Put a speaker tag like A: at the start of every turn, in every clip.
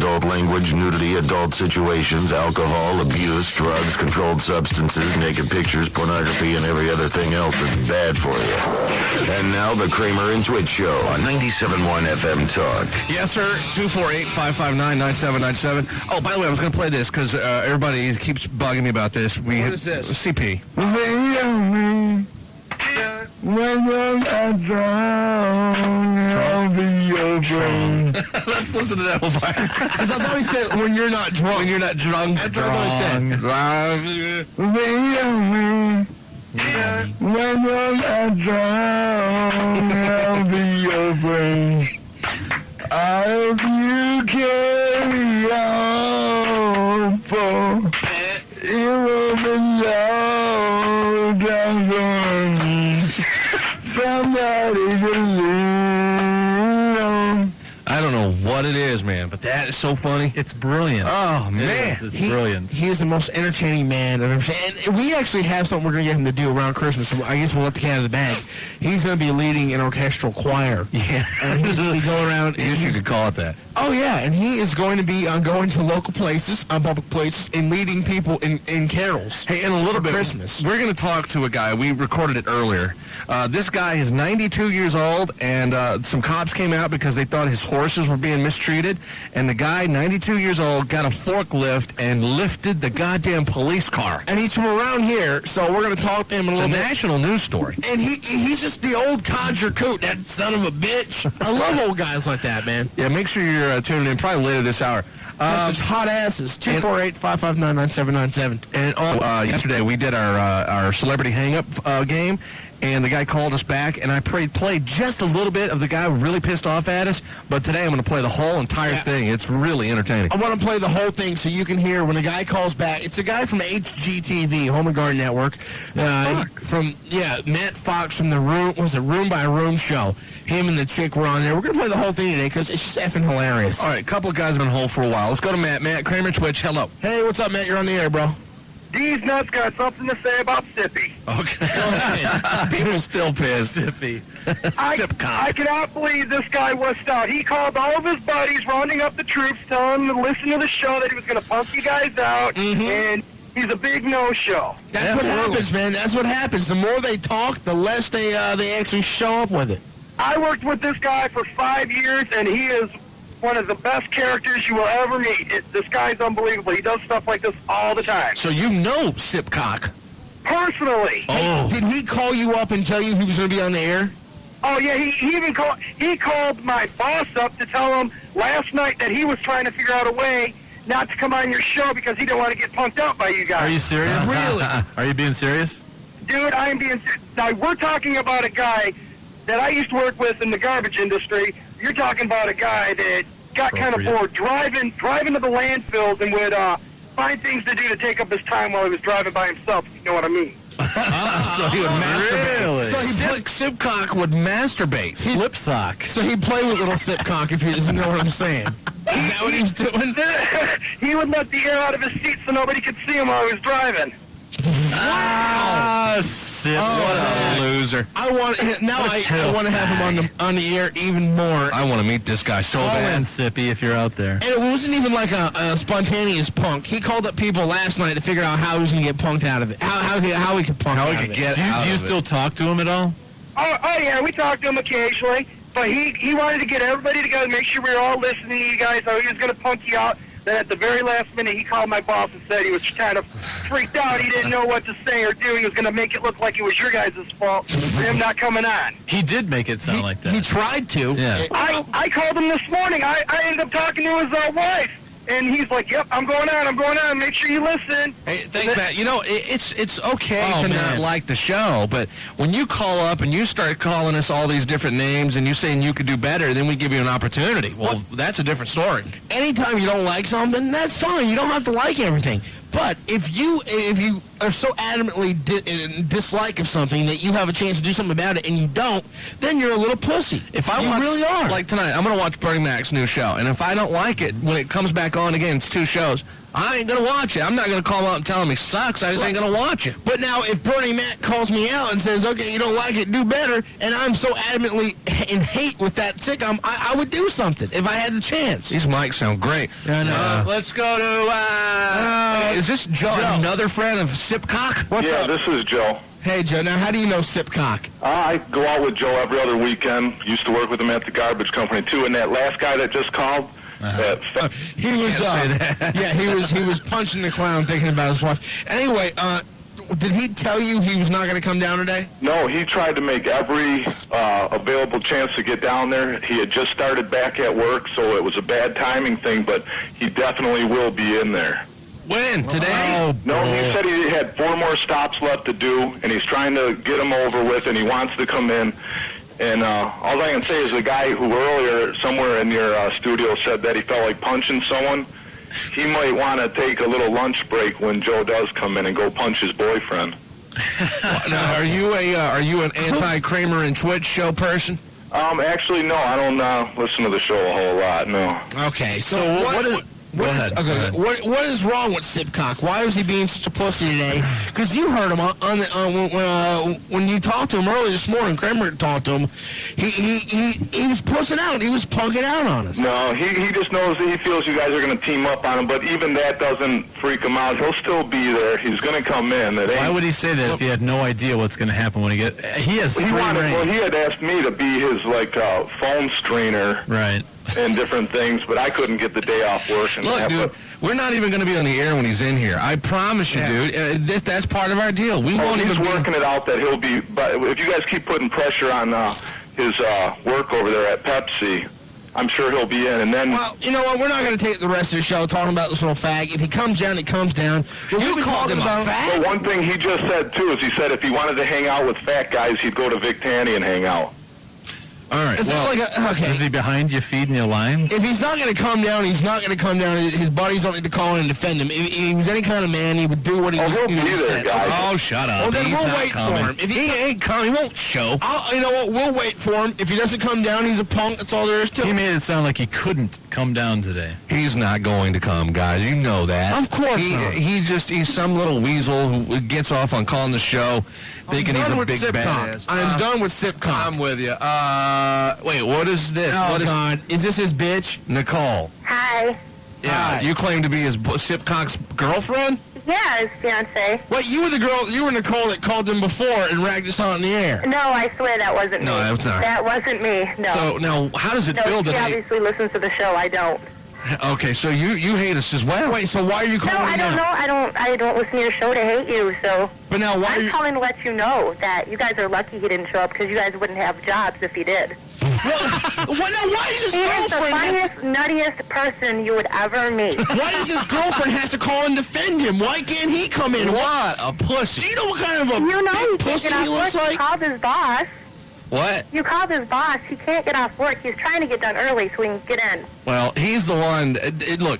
A: adult language, nudity, adult situations, alcohol, abuse, drugs, controlled substances, naked pictures, pornography, and every other thing else that's bad for you. And now the Kramer and Twitch Show on 97.1 FM Talk.
B: Yes, sir. 248-559-9797. Oh, by the way, I was going to play this because everybody keeps bugging me about this.
C: What is this?
B: CP. Let's listen to that one. Because I thought he said, when you're not drunk. When you're not drunk. That's what I thought he said.
D: When you're not drunk, I'll be your friend. I hope you carry on, for you will be low down for me. Somebody to lean on.
B: I don't know what it is, man, but that is so funny.
C: It's brilliant.
B: Oh, man.
C: It's brilliant.
B: He is the most entertaining man I've ever seen. And we actually have something we're going to get him to do around Christmas. So I guess we'll let the cat out of the bag. He's going to be leading an orchestral choir.
C: Yeah.
B: And he's going to be going around.
C: I guess you could call it that.
B: Oh, yeah. And he is going to be going to local places, public places, and leading people in carols.
C: Hey, in a little bit,
B: Christmas.
C: we're going to talk to a guy. We recorded it earlier. This guy is 92 years old, and some cops came out because they thought his horses were being mistreated. And the guy, 92 years old, got a forklift and lifted the goddamn police car.
B: And he's from around here, so we're going to talk to him a
C: It's
B: little
C: a
B: bit.
C: national news story.
B: And he's just the old codger coot, that son of a bitch. I love old guys like that, man.
C: Yeah, make sure you're tuning in probably later this hour.
B: That's hot asses. 248-559-9797.
C: And yesterday we did our celebrity hang-up game, and the guy called us back, and I played just a little bit of the guy who really pissed off at us, but today I'm going to play the whole entire thing. It's really entertaining.
B: I want to play the whole thing so you can hear when the guy calls back. It's a guy from HGTV, Home and Garden Network. Matt Fox from the Room by Room show. Him and the chick were on there. We're going to play the whole thing today because it's just effing hilarious.
C: All right, a couple of guys have been on hold for a while. Let's go to Matt. Matt, Kramer Twitch, hello.
B: Hey, what's up, Matt? You're on the air, bro.
E: These nuts got something to say about Sippy.
C: Okay. People still pissed. Sippy.
E: I cannot believe this guy wussed out. He called all of his buddies, rounding up the troops, telling them to listen to the show, that he was going to punk you guys out, and he's a big no-show.
B: That's what happens, man. That's what happens. The more they talk, the less they actually show up with it.
E: I worked with this guy for 5 years, and he is one of the best characters you will ever meet. This guy's unbelievable. He does stuff like this all the time.
B: So you know Sipcock.
E: Personally.
B: Oh. Did he call you up and tell you he was going to be on the air?
E: Oh, yeah, he even called my boss up to tell him last night that he was trying to figure out a way not to come on your show because he didn't want to get punked out by you guys.
C: Are you serious?
E: Really?
C: Are you being serious?
E: Dude, I am being serious. Now, we're talking about a guy that I used to work with in the garbage industry. You're talking about a guy that got kind of bored driving to the landfills and would find things to do to take up his time while he was driving by himself, if you know what I mean.
C: So he would masturbate.
B: Really? So Sipcock would masturbate.
C: Flip sock.
B: So he'd play with little Sipcock, if you know what I'm saying. Is that what he was doing?
E: He would let the air out of his seat so nobody could see him while he was driving.
C: Wow. Sip, what a loser.
B: I want to have him on the air even more.
C: I want to meet this guy so bad. Sippy, if you're out there.
B: And it wasn't even like a spontaneous punk. He called up people last night to figure out how he was going to get punked out of it. How he could punk out of it.
C: Do you still talk to him at all?
E: Oh, yeah, we talk to him occasionally. But he wanted to get everybody together, make sure we were all listening to you guys, so he was going to punk you out. Then at the very last minute, he called my boss and said he was kind of freaked out. He didn't know what to say or do. He was going to make it look like it was your guys' fault for him not coming on.
C: He did make it sound like that.
B: He tried to.
C: Yeah.
E: I called him this morning. I ended up talking to his wife. And he's like, yep, I'm going on. Make sure you listen.
B: Hey, thanks, Matt. You know, it's okay to
C: man.
B: not like the show, but when you call up and you start calling us all these different names and you're saying you could do better, then we give you an opportunity. Well, that's a different story. Anytime you don't like something, that's fine. You don't have to like everything. But if you are so adamantly dislike of something that you have a chance to do something about it and you don't, then you're a little pussy.
C: If I
B: really are.
C: Like tonight, I'm going to watch Bernie Mac's new show, and if I don't like it, when it comes back on again, it's 2 shows,
B: I ain't going to watch it. I'm not going to call him out and tell him he sucks. I just ain't going to watch it.
D: But now, if Bernie Mac calls me out and says, okay, you don't like it, do better, and I'm so adamantly in hate with that sitcom, I would do something if I had the chance.
C: These mics sound great.
B: Let's go to, is this Joe, another friend of Sipcock? What's up?
F: This is Joe.
D: Hey, Joe, now how do you know Sipcock?
F: I go out with Joe every other weekend. Used to work with him at the garbage company, too. And that last guy that just called,
D: He was he was punching the clown thinking about his wife. Anyway, did he tell you he was not going to come down today?
F: No, he tried to make every available chance to get down there. He had just started back at work, so it was a bad timing thing, but he definitely will be in there.
B: When? Today?
F: No, he said he had 4 more stops left to do, and he's trying to get them over with, and he wants to come in. And all I can say is the guy who earlier somewhere in your studio said that he felt like punching someone, he might want to take a little lunch break when Joe does come in and go punch his boyfriend.
C: Now, are you an anti-Kramer and Twitch show person?
F: Actually, no, I don't listen to the show a whole lot, no.
D: Okay, so what is... What is wrong with Sipcock? Why was he being such a pussy today? Because you heard him when you talked to him earlier this morning. Kramer talked to him. He was pussing out. He was punking out on us.
F: No, he just knows that he feels you guys are going to team up on him. But even that doesn't freak him out. He'll still be there. He's going to come in.
G: Why would he say that if he had no idea what's going to happen when he gets? He has.
F: He had asked me to be his phone screener.
G: Right.
F: And different things, but I couldn't get the day off work. And
C: look, dude, we're not even going to be on the air when he's in here. I promise you, dude. That's part of our deal. We won't even
F: be working it out that he'll be. But if you guys keep putting pressure on his work over there at Pepsi, I'm sure he'll be in. And then,
D: well, you know what? We're not going to take the rest of the show talking about this little fag. If he comes down, he comes down.
B: You called him a fag?
F: But one thing he just said too is he said if he wanted to hang out with fat guys, he'd go to Vic Tanny and hang out.
C: All right.
G: Is he behind you feeding you lines?
D: If he's not going to come down, he's not going to come down. His buddies don't need to call in and defend him. If he was any kind of man, he would do what he was
F: doing.
C: Oh, shut up.
D: Well, then
C: he's
D: we'll
C: not
D: wait
C: coming.
D: for him. If
C: he ain't coming, he won't show.
D: You know what? We'll wait for him. If he doesn't come down, he's a punk. That's all there is to him.
G: He made it sound like he couldn't come down today.
C: He's not going to come, guys. You know that.
D: Of course not.
C: He's some little weasel who gets off on calling the show thinking he's a big badass.
D: I'm done with Sipcock.
C: I'm with you. Wait, what is this?
D: Oh, God. Is this his bitch?
C: Nicole.
H: Hi.
C: Yeah, you claim to be his Sipcock's girlfriend?
H: Yeah, his fiance.
D: Wait, you were the girl, you were Nicole that called him before and ragged us on the air.
H: No, I swear that wasn't me.
C: No, that was not.
H: That wasn't me, no.
C: So, now, how does it feel
H: she
C: today?
H: obviously listens to the show, I don't.
C: Okay, so you hate us as well.
D: Wait, so why are you calling
H: No, I don't know. I don't listen to your show to hate you, so...
D: But now why
H: I'm calling to let you know that you guys are lucky he didn't show up because you guys wouldn't have jobs if he did.
D: Why is his
H: He is the
D: girlfriend...
H: funniest, nuttiest person you would ever meet.
D: Why does his girlfriend have to call and defend him? Why can't he come in?
C: What a pussy.
D: Do you know what kind of a
H: You know he
D: big
H: can't
D: pussy
H: get
D: he
H: off
D: looks
H: work.
D: like?
H: You called his boss.
C: What?
H: You called his boss. He can't get off work. He's trying to get done early so he can get in.
C: Well, he's the one...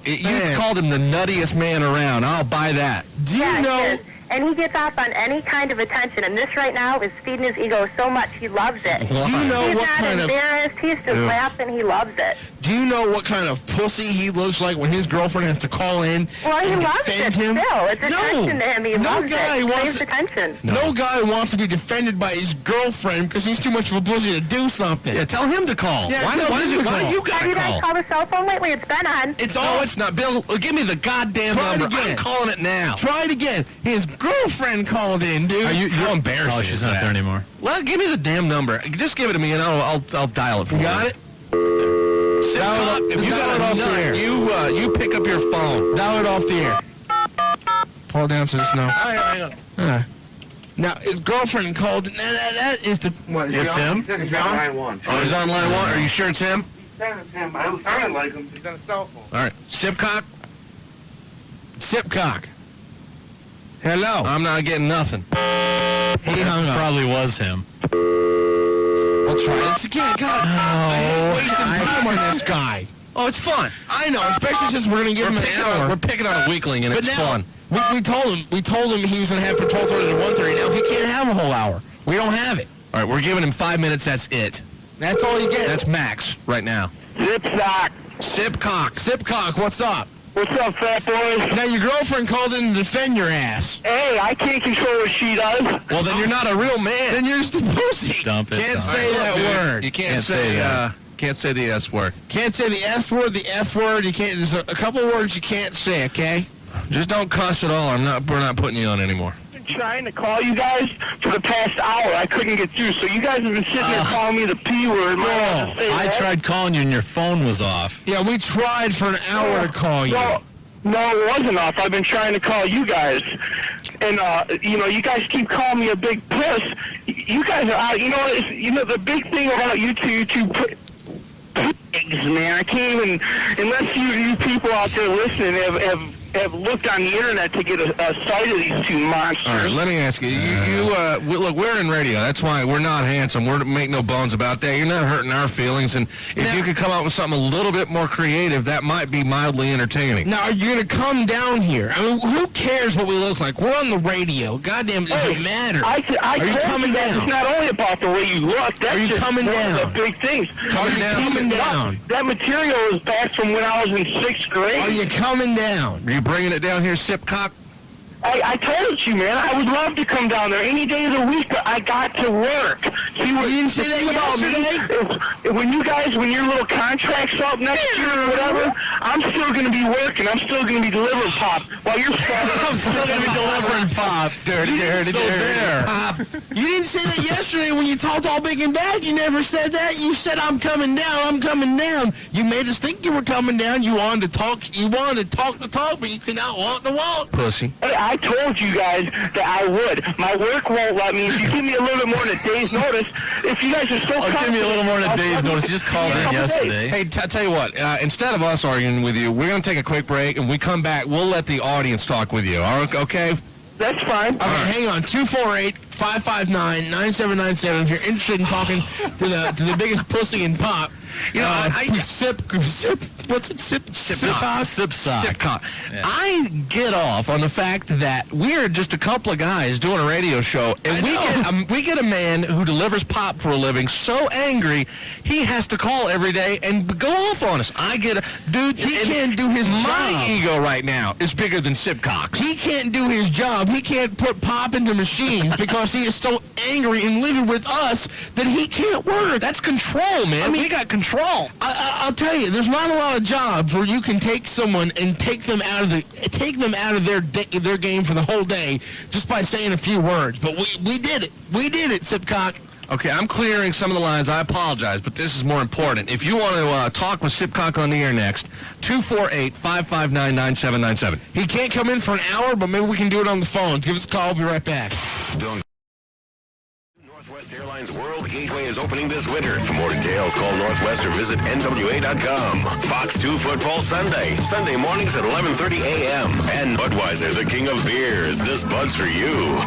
C: you called him the nuttiest man around. I'll buy that.
D: Do you know...
H: He is. And he gets off on any kind of attention, and this right now is feeding his ego so much he loves it.
D: Do you know
H: He's
D: what
H: not
D: kind of...
H: embarrassed. He's just laughing. He loves it.
D: Do you know what kind of pussy he looks like when his girlfriend has to call in
H: Well, he
D: and
H: loves
D: defend
H: it
D: him?
H: still. It's attention to him. He loves
D: guy
H: it. He
D: wants
H: craves
D: to,
H: attention.
D: No guy wants to be defended by his girlfriend because he's too much of a pussy to do something.
C: Yeah, tell him to call.
D: Yeah,
C: why
D: tell
C: do
D: him to call.
C: you got
H: Have
C: to
H: you guys
C: call?
H: called the cell phone lately? It's been on.
C: No, it's not. Bill, give me the goddamn
D: Try it
C: number.
D: again.
C: I'm calling it now.
D: Try it again. His girlfriend called in, dude.
C: How embarrassing
G: Oh,
C: is
G: she's
C: that?
G: not there anymore.
C: Well, give me the damn number. Just give it to me, and I'll dial it for you.
D: Got it?
C: If you got it off the air, you pick up your phone.
D: Dial it off the air. Call down to the snow.
C: Hang on.
D: Now, his girlfriend called. That is the...
G: It's him?
E: He's on line one.
C: Oh, he's on line one. Are you sure it's him?
E: He said it's him. I sounded like him. He's on a cell phone.
C: All right. Sipcock?
D: Sipcock. Hello.
C: I'm not getting nothing.
D: He hung up.
G: Probably was him.
D: We'll try this again. God, I hate wasting time on this guy.
C: Oh, it's fun.
D: I know, especially since we're going to give him an hour.
C: We're picking on a weakling, and
D: But
C: it's
D: now,
C: fun.
D: we told him he was going to have from 12:30 to 1:30. Now he can't have a whole hour. We don't have it.
C: All right, we're giving him 5 minutes. That's it.
D: That's all you get.
C: That's max right now.
F: Zip sock.
C: Sipcock.
D: Sipcock, what's up?
E: What's up, fat boys?
D: Now, your girlfriend called in to defend your ass.
E: Hey, I can't control what she does.
C: Well, then you're not a real man.
D: Then you're just a pussy.
G: Dump it.
C: Can't
G: dump
C: say
G: it.
C: that word. You
G: Can't say that.
C: Can't say the S word.
D: Can't say the S word, the F word. You can't. There's a couple words you can't say. Okay.
C: Just don't cuss at all. We're not putting you on anymore.
E: I've been trying to call you guys for the past hour. I couldn't get through. So you guys have been sitting there calling me the P word.
G: I tried calling you and your phone was off.
D: Yeah, we tried for an hour to call you.
E: No, it wasn't off. I've been trying to call you guys. And, you guys keep calling me a big puss. You guys are out. The big thing about you two pigs, man. I can't even, unless you people out there listening have looked on the internet to get a sight of these two monsters.
C: All right, let me ask you. Look, we're in radio. That's why we're not handsome. We're make no bones about that. You're not hurting our feelings. And if you could come up with something a little bit more creative, that might be mildly entertaining.
D: Now, are you going to come down here? I mean, who cares what we look like? We're on the radio. Goddamn, it doesn't matter.
E: Are
D: you coming down?
E: It's not only about the way you look. That's
D: are you
E: just
D: coming
E: one
D: down?
E: of the big things.
D: Are you coming down?
E: That material is back from when I was in 6th grade.
D: Are you coming down?
C: Are you bringing it down here, Sipcock?
E: I told you, man, I would love to come down there any day of the week, but I got to work. See,
D: you didn't say that yesterday?
E: When your little contract's up next year or whatever, I'm still going to be working. I'm still going to be delivering pop while you're
D: I'm still going to be delivering pop. Dirty. Pop. You didn't say that yesterday when you talked all big and bad. You never said that. You said, I'm coming down. You made us think you were coming down. You wanted to talk the talk, but you could not walk the walk.
C: Pussy.
E: Hey, I told you guys that I would. My work won't let me. If you give me a little bit more than a day's notice, if you guys are so
G: I'll give me a little more than a day's notice. You just called in yesterday.
C: Hey, I tell you what, instead of us arguing with you, we're going to take a quick break, and we come back, we'll let the audience talk with you. Okay?
E: That's fine.
D: Okay, hang on. 248-559-9797 if you're interested in talking to the biggest pussy in pop.
C: Sipcock. I get off on the fact that we're just a couple of guys doing a radio show, and we get a man who delivers pop for a living so angry he has to call every day and go off on us. He can't do his job. My ego right now is bigger than Sipcock.
D: He can't do his job. He can't put pop into machines because he is so angry and livid with us that he can't work.
C: That's control, man. We got control.
D: I'll tell you, there's not a lot of jobs where you can take someone and take them out of their game for the whole day just by saying a few words. But we did it. We did it, Sipcock.
C: Okay, I'm clearing some of the lines. I apologize, but this is more important. If you want to talk with Sipcock on the air next, 248-559-9797.
D: He can't come in for an hour, but maybe we can do it on the phone. Give us a call. We'll be right back.
A: Northwest Airlines World Gateway is opening this winter. For more details, call Northwest or visit NWA.com. Fox 2 Football Sunday mornings at 11:30 a.m. And Budweiser, the king of beers. This Bud's for you.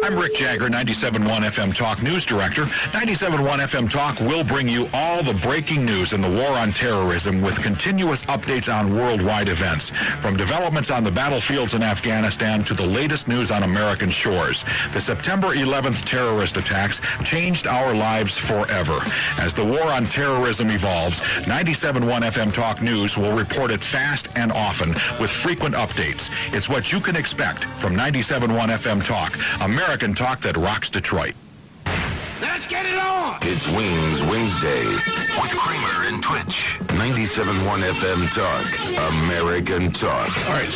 I: I'm Rick Jagger, 97.1 FM Talk News Director. 97.1 FM Talk will bring you all the breaking news in the war on terrorism with continuous updates on worldwide events, from developments on the battlefields in Afghanistan to the latest news on American shores. The September 11th terrorist attacks changed our lives forever. As the war on terrorism evolves, 97.1 FM Talk News will report it fast and often with frequent updates. It's what you can expect from 97.1 FM Talk, American talk that rocks Detroit.
D: Let's get it on!
A: It's Wings Wednesday with Kramer and Twitch. 97.1 FM Talk, American talk.
C: All right.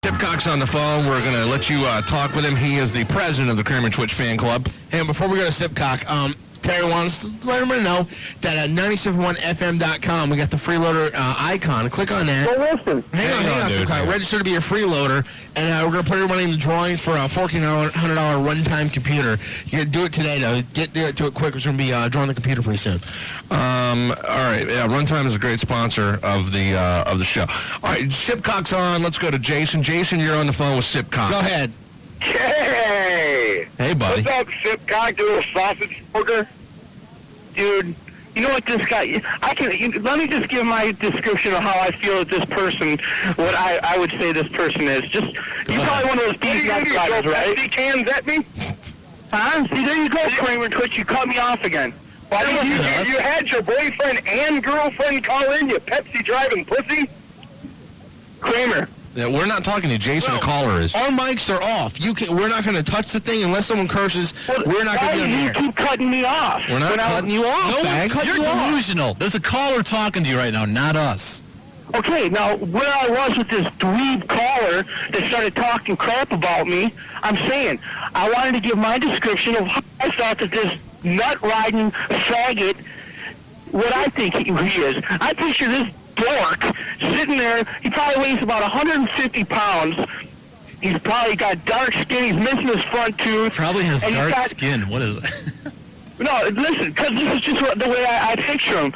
C: Sipcock's on the phone. We're going to let you talk with him. He is the president of the Kramer and Twitch fan club.
D: And before we go to Sipcock, Terry wants to let everybody know that at 971fm.com, we got the freeloader icon. Click on that.
E: Well, listen.
D: Hang on, Sipcock. Register to be a freeloader, and we're going to put everybody in the drawing for a $1,400 runtime computer. You got to do it today, though. Do it quick. We're going to be drawing the computer pretty soon.
C: All right. Yeah, Runtime is a great sponsor of the show. All right, Sipcock's on. Let's go to Jason. Jason, you're on the phone with Sipcock.
D: Go ahead.
E: Hey!
C: Hey, buddy.
E: What's up, Sipcock? Do a sausage burger? Dude, you know what this guy... let me just give my description of how I feel that this person, what I would say this person is. You're probably one of those beat guys, right? Cans at me? Huh? See, there you go, Kramer and Twitch. You cut me off again. Why you had your boyfriend and girlfriend call in, you Pepsi driving pussy?
D: Kramer.
B: Yeah, we're not talking to Jason. The caller is. Our mics are off. We're not going to touch the thing unless someone curses. We're not going to do it.
E: You keep cutting me off.
B: We're not cutting you off.
G: No one's cutting you off. You're delusional. There's a caller talking to you right now, not us.
E: Okay, now, where I was with this dweeb caller that started talking crap about me, I'm saying, I wanted to give my description of how I thought that this nut-riding faggot, what I think he is. I picture this dork sitting there. He probably weighs about 150 pounds. He's probably got dark skin. He's missing his front tooth.
G: Probably has dark skin. What is it?
E: No, listen, because this is just the way I picture him.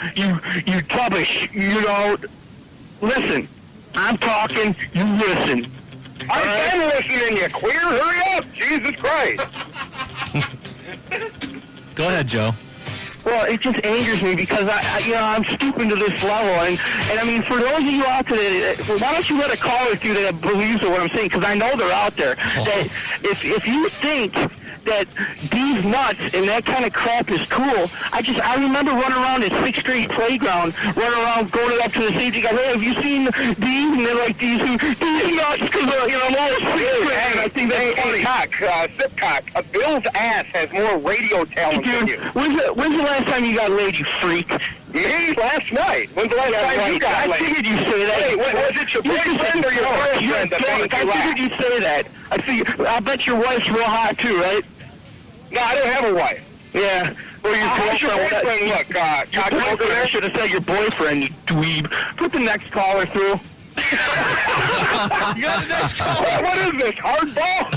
E: You rubbish, you know. Listen, I'm talking, you listen. I am listening, you queer. Hurry up, Jesus Christ.
G: Go ahead, Joe.
E: Well, it just angers me because I'm stooping to this level, and I mean, for those of you out there, why don't you let a caller through that believes in what I'm saying? Because I know they're out there. That if you think that these nuts and that kind of crap is cool, I remember running around at 6th Street Playground, running around, going up to the safety guy, hey, have you seen these? And they're like, these nuts, because, I'm all and I think that's funny. Sipcock, Bill's ass has more radio talent than you. When's the last time you got laid, you freak? Me? Last night. When's the last time you got laid? I figured you'd say that. Hey, was it your boyfriend or your girlfriend that made you laugh? I figured you'd say that. I bet your wife's real hot, too, right? No, I don't have a wife. Yeah. Well, your boyfriend, look, your boyfriend should have said your boyfriend, you dweeb. Put the next caller through. You got the next caller. What is this, hardball?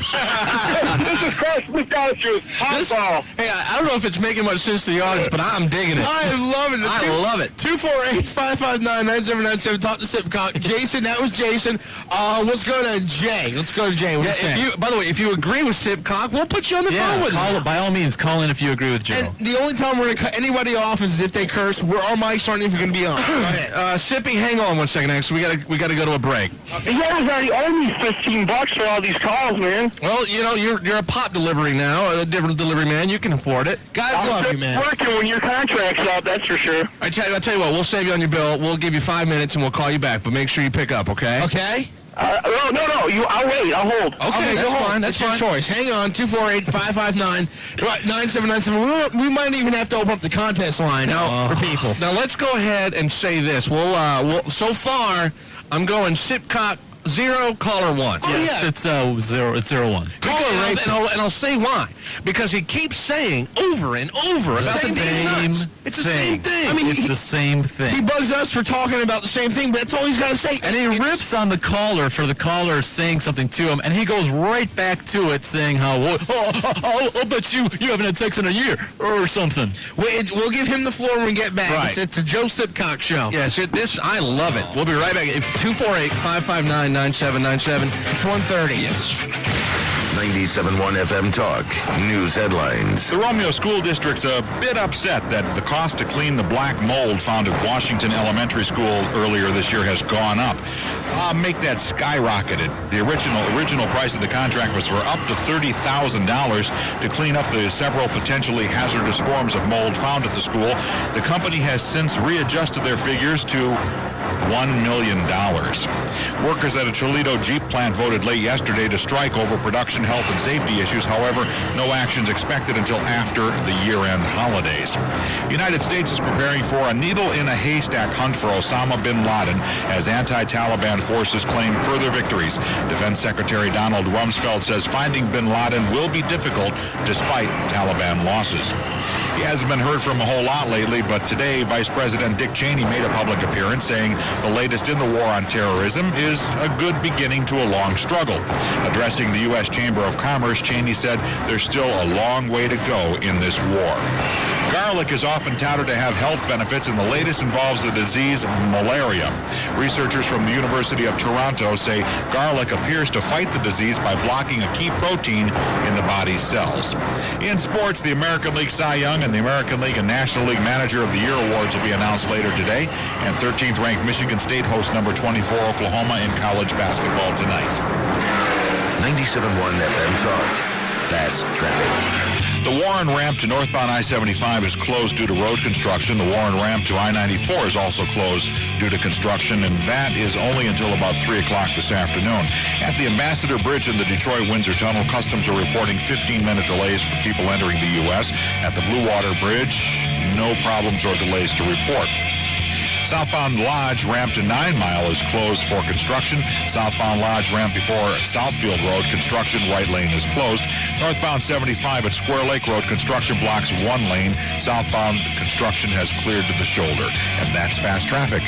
E: This is Chris McDonald's hardball.
B: Hey, I don't know if it's making much sense to the audience, but I'm digging it. I love it. I love it. 248-559-9797. Talk to Sipcock. Jason, that was Jason. Let's go to Jay. What by the way, if you agree with Sipcock, we'll put you on the phone with him.
G: By all means, call in if you agree with Joe.
B: And the only time we're going to cut anybody off is if they curse. Our mics aren't even going to be on. Sippy, hang on 1 second, actually. We got to go to a break.
E: You guys already owe me $15 for all these calls, man.
B: Well, you're a pop delivery now, a different delivery man. You can afford it. Guys love you, man.
E: Working when your contract's up, that's for sure.
B: I'll tell you what, we'll save you on your bill. We'll give you 5 minutes and we'll call you back, but make sure you pick up, okay? Okay?
E: No. I'll wait. I'll hold.
B: Okay, that's fine. That's your choice. Hang on. 248-559-9797. We might even have to open up the contest line for people. Now let's go ahead and say this. We'll so far, I'm going Sipcock 0, caller 1.
G: Yes, it's 0. It's 01.
B: And I'll say why. Because he keeps saying over and over about the same thing. It's the same thing. I mean,
G: it's the same thing.
B: He bugs us for talking about the same thing, but that's all he's got to say.
G: And he rips on the caller for the caller saying something to him, and he goes right back to it saying how, I'll bet you haven't had sex in a year or something.
B: We'll give him the floor when we get back.
G: Right.
B: It's a Joe Sipcock show. Yes, I love it. We'll be right back. It's 248-559-9797. It's 1:30. Yes.
A: 97.1 FM Talk. News headlines.
I: The Romeo School District's a bit upset that the cost to clean the black mold found at Washington Elementary School earlier this year has gone up. Make that skyrocketed. The original price of the contract was for up to $30,000 to clean up the several potentially hazardous forms of mold found at the school. The company has since readjusted their figures to $1 million. Workers at a Toledo Jeep plant voted late yesterday to strike over production health and safety issues. However, no actions expected until after the year-end holidays. The United States is preparing for a needle-in-a-haystack hunt for Osama bin Laden as anti-Taliban forces claim further victories. Defense Secretary Donald Rumsfeld says finding bin Laden will be difficult despite Taliban losses. He hasn't been heard from a whole lot lately, but today Vice President Dick Cheney made a public appearance saying the latest in the war on terrorism is a good beginning to a long struggle. Addressing the U.S. Chamber of Commerce, Cheney said there's still a long way to go in this war. Garlic is often touted to have health benefits, and the latest involves the disease malaria. Researchers from the University of Toronto say garlic appears to fight the disease by blocking a key protein in the body's cells. In sports, the American League Cy Young and the American League and National League Manager of the Year awards will be announced later today, and 13th-ranked Michigan State hosts number 24 Oklahoma in college basketball tonight.
A: 97.1 FM Talk. Fast traffic.
I: The Warren ramp to northbound I-75 is closed due to road construction. The Warren ramp to I-94 is also closed due to construction, and that is only until about 3 o'clock this afternoon. At the Ambassador Bridge in the Detroit-Windsor Tunnel, Customs are reporting 15-minute delays for people entering the U.S. At the Blue Water Bridge, no problems or delays to report. Southbound Lodge ramp to 9 Mile is closed for construction. Southbound Lodge ramp before Southfield Road, construction, right lane is closed. Northbound 75 at Square Lake Road, construction blocks 1 lane. Southbound construction has cleared to the shoulder. And that's fast traffic.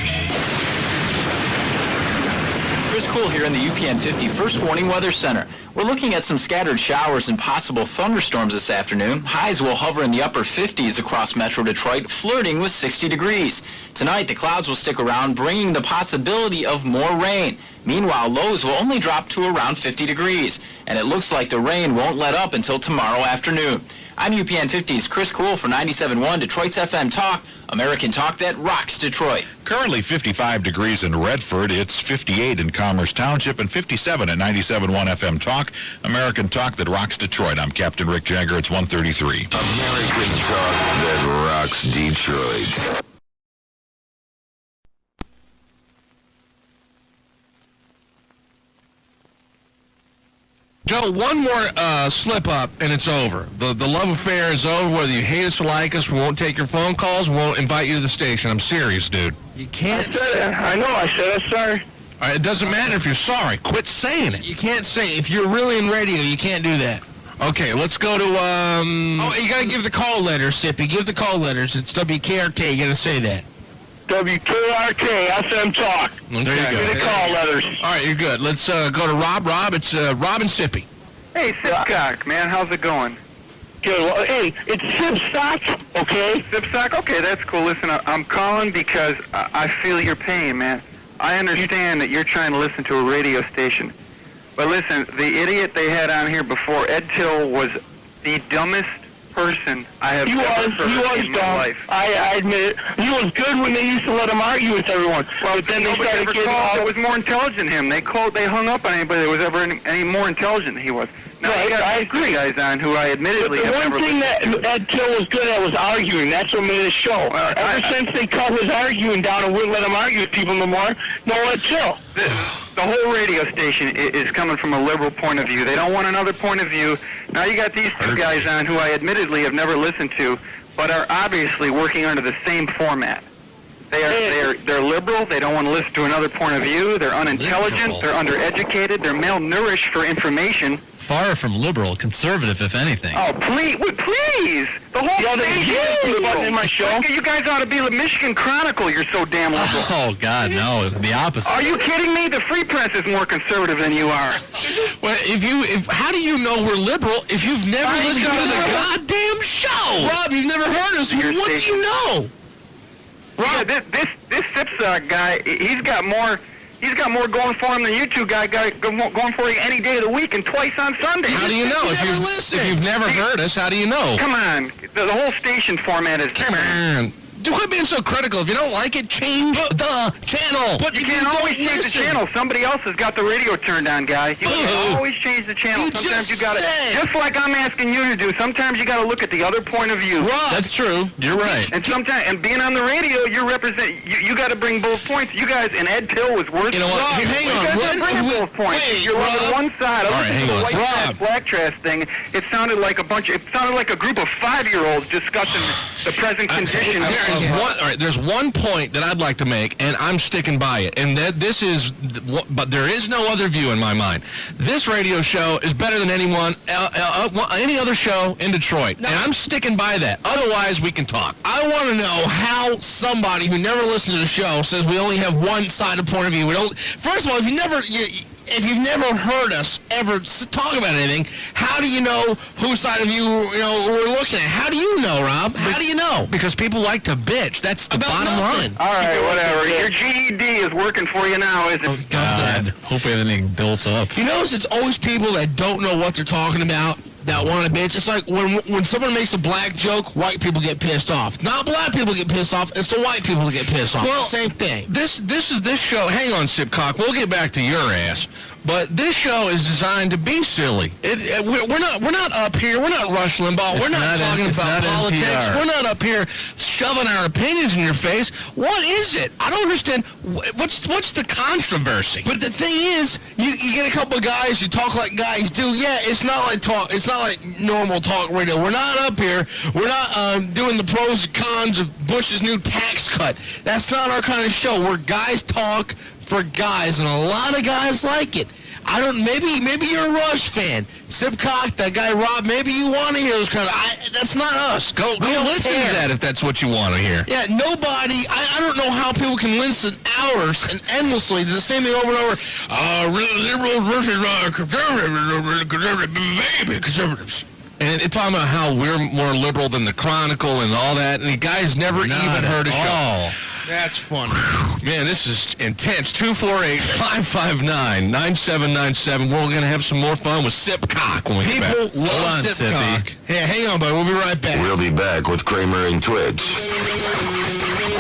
J: Chris Cool here in the UPN 50 First Warning Weather Center. We're looking at some scattered showers and possible thunderstorms this afternoon. Highs will hover in the upper 50s across Metro Detroit, flirting with 60 degrees. Tonight, the clouds will stick around, bringing the possibility of more rain. Meanwhile, lows will only drop to around 50 degrees. And it looks like the rain won't let up until tomorrow afternoon. I'm UPN 50's Chris Cool for 97.1 Detroit's FM Talk, American talk that rocks Detroit.
I: Currently 55 degrees in Redford. It's 58 in Commerce Township and 57 at 97.1 FM Talk, American talk that rocks Detroit. I'm Captain Rick Jagger. It's 1:33.
A: American talk that rocks Detroit.
B: Joe, one more slip up and it's over. The love affair is over. Whether you hate us or like us, we won't take your phone calls. We won't invite you to the station. I'm serious, dude. You can't.
E: I know. I said I'm sorry.
B: All right, it doesn't matter if you're sorry. Quit saying it. You can't say it. If you're really in radio, you can't do that. Okay, let's go to, Oh, you got to give the call letters, Sippy. Give the call letters. It's WKRK. You got to say that.
E: WKRK, FM Talk.
B: Okay. There you go.
E: Give the call letters.
B: All right, you're good. Let's go to Rob. Rob, it's Rob and Sippy.
E: Hey, Sipcock, man, how's it going? Good. Well, hey, it's Sipstock, okay? Sipstock? Okay, that's cool. Listen, I'm calling because I feel your pain, man. I understand that you're trying to listen to a radio station. But listen, the idiot they had on here before, Ed Till, was the dumbest person I have ever heard in my life. I admit it. He was good when they used to let him argue with everyone. Well, but then they started getting all... that was more intelligent than him. They hung up on anybody that was ever any more intelligent than he was. Now, I agree. Guys on who I admittedly have never listened to. The one thing that Ed Till was good at was arguing. That's what made it show. Ever since they cut his arguing down and wouldn't let him argue with people no more, no Ed Till. The whole radio station is coming from a liberal point of view. They don't want another point of view. Now you got these two guys on who I admittedly have never listened to, but are obviously working under the same format. They're liberal. They don't want to listen to another point of view. They're unintelligent. They're undereducated. They're malnourished for information.
G: Far from liberal, conservative, if anything.
E: Oh, please. The whole station in my show. You guys ought to be the Michigan Chronicle. You're so damn liberal.
G: Oh, God, no. The opposite.
E: Are you kidding me? The Free Press is more conservative than you are.
B: Well, how do you know we're liberal if you've never listened to the goddamn show? Rob, you've never heard us. What do you know?
E: Rob, this Sipsa guy, he's got more going for him than you two guys got going for you any day of the week and twice on Sunday.
B: How do you know? If you've never heard us, how do you know?
E: Come on. The whole station format is...
B: Come on. Quit being so critical. If you don't like it, change the channel.
E: But you can't always change the channel. Somebody else has got the radio turned on, guy. You can't always change the channel. Sometimes you got to... Just like I'm asking you to do, sometimes you got to look at the other point of view.
G: Right. That's true. You're right.
E: And sometimes, and being on the radio, you got to bring both points. You guys, and Ed Till was worse.
B: You know what? Hang on.
E: Bring both points. You're on one side.
B: All right, hang on.
E: White trash, black trash thing. It sounded like a group of 5-year-olds discussing the present condition of...
B: There's one point that I'd like to make, and I'm sticking by it, and but there is no other view in my mind. This radio show is better than any other show in Detroit, and I'm sticking by that. Otherwise, we can talk. I want to know how somebody who never listened to the show says we only have one side of point of view. First of all, if you've never heard us ever talk about anything, how do you know whose side of you we're looking at? How do you know, Rob? How do you know? Because people like to bitch. That's the bottom line.
E: All right, whatever. Your GED is working for you now, isn't it?
G: Oh, God. Hope everything built up.
B: You notice it's always people that don't know what they're talking about that want to bitch. It's like when someone makes a black joke, white people get pissed off. Not black people get pissed off. It's the white people that get pissed off. Well, same thing. This show. Hang on, Sipcock. We'll get back to your ass. But this show is designed to be silly. We're not up here. We're not Rush Limbaugh. We're not talking about politics.
G: NPR.
B: We're not up here shoving our opinions in your face. What is it? I don't understand. What's the controversy? But the thing is, you get a couple of guys who talk like guys do. Yeah, it's not like talk. It's not like normal talk radio. We're not up here. We're not doing the pros and cons of Bush's new tax cut. That's not our kind of show. We're guys talk for guys, and a lot of guys like it. Maybe you're a Rush fan. Sipcock, that guy Rob, maybe you want to hear those kind of... that's not us. Go listen to that if that's what you want to hear. Yeah, nobody... I don't know how people can listen hours and endlessly to the same thing over and over. Liberals versus conservatives. And it's talking about how we're more liberal than the Chronicle and all that, and the guy's never even heard a show. That's funny. Man, this is intense. 248-559-9797. We're going to have some more fun with Sipcock when we get back. People love Sipcock. Hey, hang on, bud. We'll be right back.
A: We'll be back with Kramer and Twitch.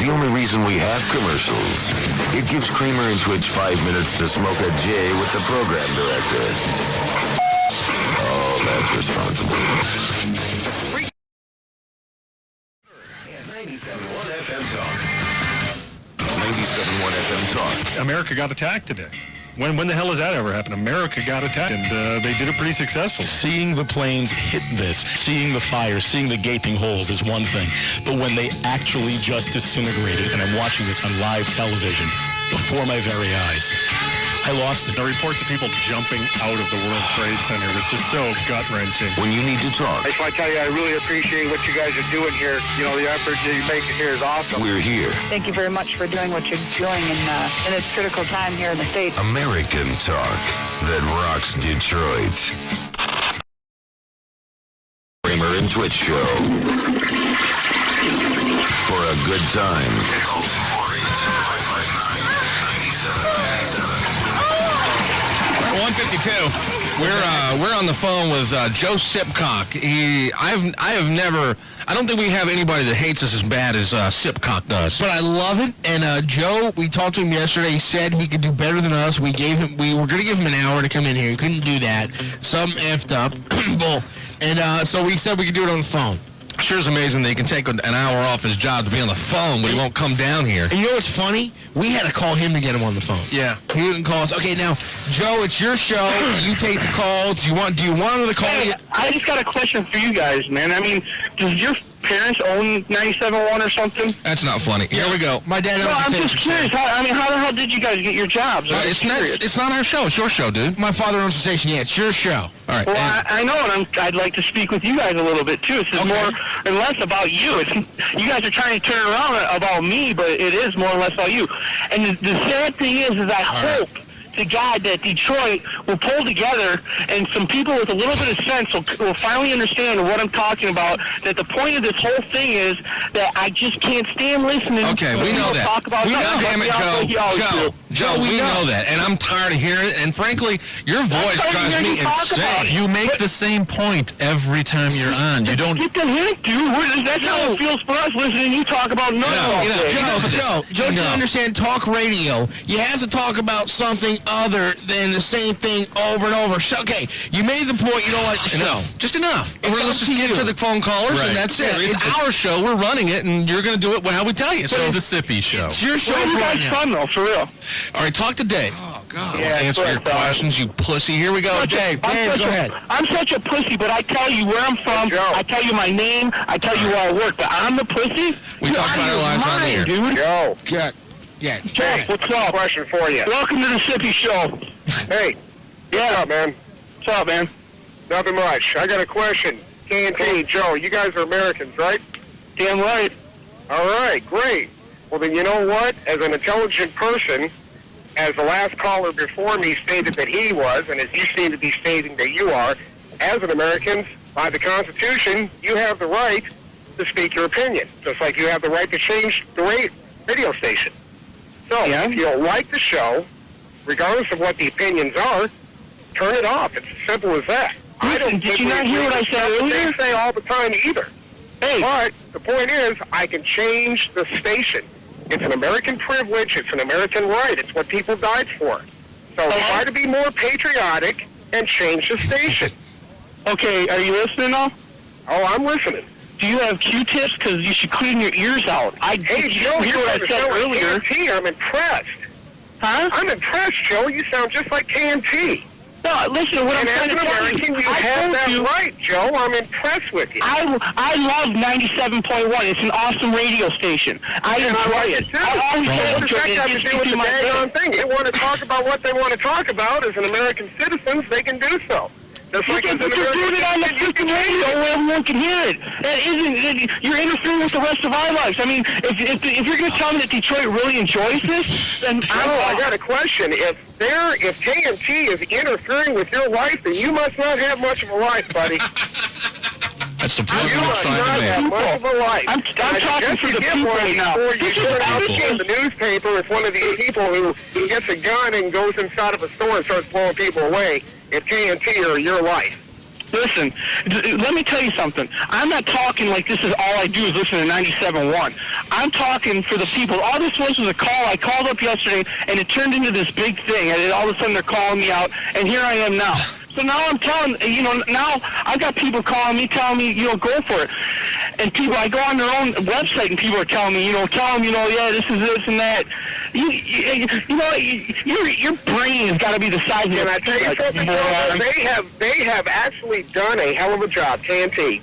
A: The only reason we have commercials, it gives Kramer and Twitch 5 minutes to smoke a J with the program director. Oh, that's responsible. 97.1 FM Talk. 97.1 FM Talk.
K: America got attacked today. When the hell has that ever happened? America got attacked, and they did it pretty successfully.
L: Seeing the planes hit this, seeing the fire, seeing the gaping holes is one thing. But when they actually just disintegrated, and I'm watching this on live television before my very eyes, I lost it.
K: The reports of people jumping out of the World Trade Center was just so gut-wrenching.
A: When you need to talk,
E: I just want to tell you, I really appreciate what you guys are doing here. You know, the effort that you make here is awesome.
A: we're here.
M: Thank you very much for doing what you're doing in this critical time here in the States.
A: American talk that rocks Detroit. Kramer and Twitch Show. For a good time.
B: 152. We're on the phone with Joe Sipcock. I don't think we have anybody that hates us as bad as Sipcock does. But I love it. And Joe, we talked to him yesterday. He said he could do better than us. We were going to give him an hour to come in here. He couldn't do that. Something effed up. And so we said we could do it on the phone. Sure is amazing that he can take an hour off his job to be on the phone, but he won't come down here. And you know what's funny? We had to call him to get him on the phone. Yeah. He didn't call us. Okay, now, Joe, it's your show. You take the calls. Do you want him to call you?
E: I just got a question for you guys, man. I mean, does your parents own 97.1 or something?
B: That's not funny. Here we go. My dad owns
E: I'm just curious. How the hell did you guys get your jobs?
B: It's not our show. It's your show, dude. My father owns the station. Yeah, it's your show. All right.
E: Well, I know, and I'd like to speak with you guys a little bit, too. This is more and less about you. You guys are trying to turn it around about me, but it is more or less about you. And the sad thing is I hope to God that Detroit will pull together and some people with a little bit of sense will finally understand what I'm talking about, that the point of this whole thing is that I just can't stand listening to people talk about
B: Joe, we know that, and I'm tired of hearing it, and frankly, your voice drives me insane.
G: You make the same point every time you're on. You don't...
E: Get the hint, dude. That's how it feels for us listening you talk about
B: Joe, you understand talk radio. You have to talk about something other than the same thing over and over. So, okay, you made the point you don't like the show. Just enough. Let's just get to the phone callers, and that's it. It's our show. We're running it, and you're going to do it how we tell you.
G: So the Sippy Show.
B: It's your show
E: for
B: right now.
E: Fun, though, for real.
B: All right, talk to Dave. Oh, God.
E: Yeah,
B: answer your questions, you pussy. Here we go. Dave, go ahead.
E: I'm such a pussy, but I tell you where I'm from. I tell you my name. I tell you where I work. But I'm the pussy?
B: We talk about our lives on the air.
E: Dude.
A: Joe.
B: Yeah.
E: Joe, what's up?
A: Question for you.
E: Welcome to the Sippy Show.
A: Hey.
E: Yeah.
A: What's up, man?
E: What's up, man?
A: Nothing much. I got a question. K&T, Joe, you guys are Americans, right?
E: Damn right.
A: All right, great. Well, then you know what? As an intelligent person, as the last caller before me stated that he was, and as you seem to be stating that you are, as an American, by the Constitution, you have the right to speak your opinion, just like you have the right to change the radio station. So, if you don't like the show, regardless of what the opinions are, turn it off. It's as simple as that.
E: Did you not hear what I said earlier?
A: They say all the time either.
E: Hey.
A: But the point is, I can change the station. It's an American privilege. It's an American right. It's what people died for.
E: So try to be more patriotic and change the station.
N: Okay, are you listening now?
E: Oh, I'm listening.
N: Do you have Q-tips? Because you should clean your ears out.
E: Hey, Joe,
N: hear what I said earlier.
E: KNT, I'm impressed.
N: Huh?
E: I'm impressed, Joe. You sound just like KNT.
N: No, listen, what I'm trying to tell you,
E: you have that right, Joe. I'm impressed with you.
N: I love 97.1. It's an awesome radio station. I enjoy it.
E: I always say what does that have to do with the daggone thing? They want to talk about what they want to talk about as an American citizens. They can do so. Just like as an
N: But you're doing it on the freaking radio where everyone can hear it. That isn't. You're interfering with the rest of our lives. I mean, if you're going to tell me that Detroit really enjoys this, then
E: I got a question. If KNT is interfering with your life, then you must not have much of a life, buddy.
I: That's the point
E: you must not have much of a life.
N: I'm talking for the people right now.
E: You turn out in the newspaper if one of these people who gets a gun and goes inside of a store and starts blowing people away. It's KNT or your life.
N: Listen, let me tell you something. I'm not talking like this is all I do is listen to 97.1. I'm talking for the people. All this was a call. I called up yesterday, and it turned into this big thing. And all of a sudden they're calling me out, and here I am now. So now I'm telling, now I've got people calling me, telling me, go for it. And people, I go on their own website, and people are telling me, yeah, this is this and that. Your brain has got to be the size of
E: it. And I tell you something, they have actually done a hell of a job. KNT,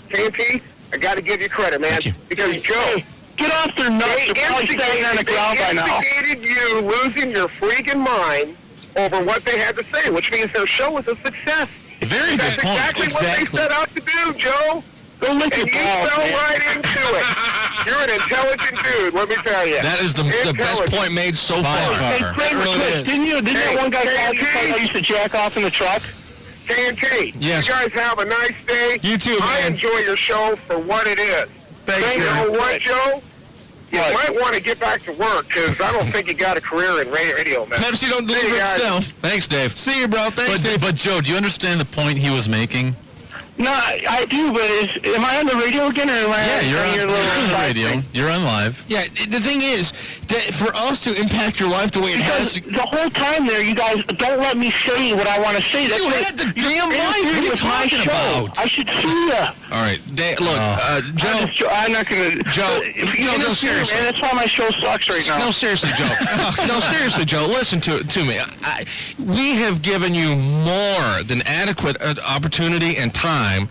E: I got to give you credit, man. Because Joe,
N: get off their nuts. They're probably standing on the ground by now.
E: They instigated you losing your freaking mind over what they had to say, which means their show was a success.
I: Very good point.
E: That's exactly what they set out to do, Joe.
N: Go lick your balls,
E: fell
N: man.
E: right into it. You're an intelligent dude, let me tell you.
B: That is the best point made so far.
N: Hey, Kramer and Twitch, didn't that one guy call you because I used to jack off in the truck?
E: KNT,
B: yes.
E: You guys have a nice day.
B: You too, man.
E: I enjoy your show for what it is.
B: Thank you.
E: You know what, Joe? You might want to get back to work, because I don't think you got a career in radio, man.
B: Pepsi don't deliver itself. Thanks, Dave. See you, bro. Thanks, Dave.
G: But Joe, do you understand the point he was making?
N: No, I do, but am I on the radio again, or am I
G: you're on the radio.
N: Thing?
G: You're on live.
B: Yeah, the thing is, that for us to impact your life the way it has...
N: The whole time there, you guys don't let me say what I want to say.
B: You had the damn life. What are you talking about?
N: I should see you.
B: All right, Dave, look, Joe...
N: I'm not going to...
B: Joe, no, seriously.
N: Man, that's why my show sucks right now.
B: No, seriously, Joe. No, seriously, Joe, listen to me. We have given you more than adequate opportunity and time. In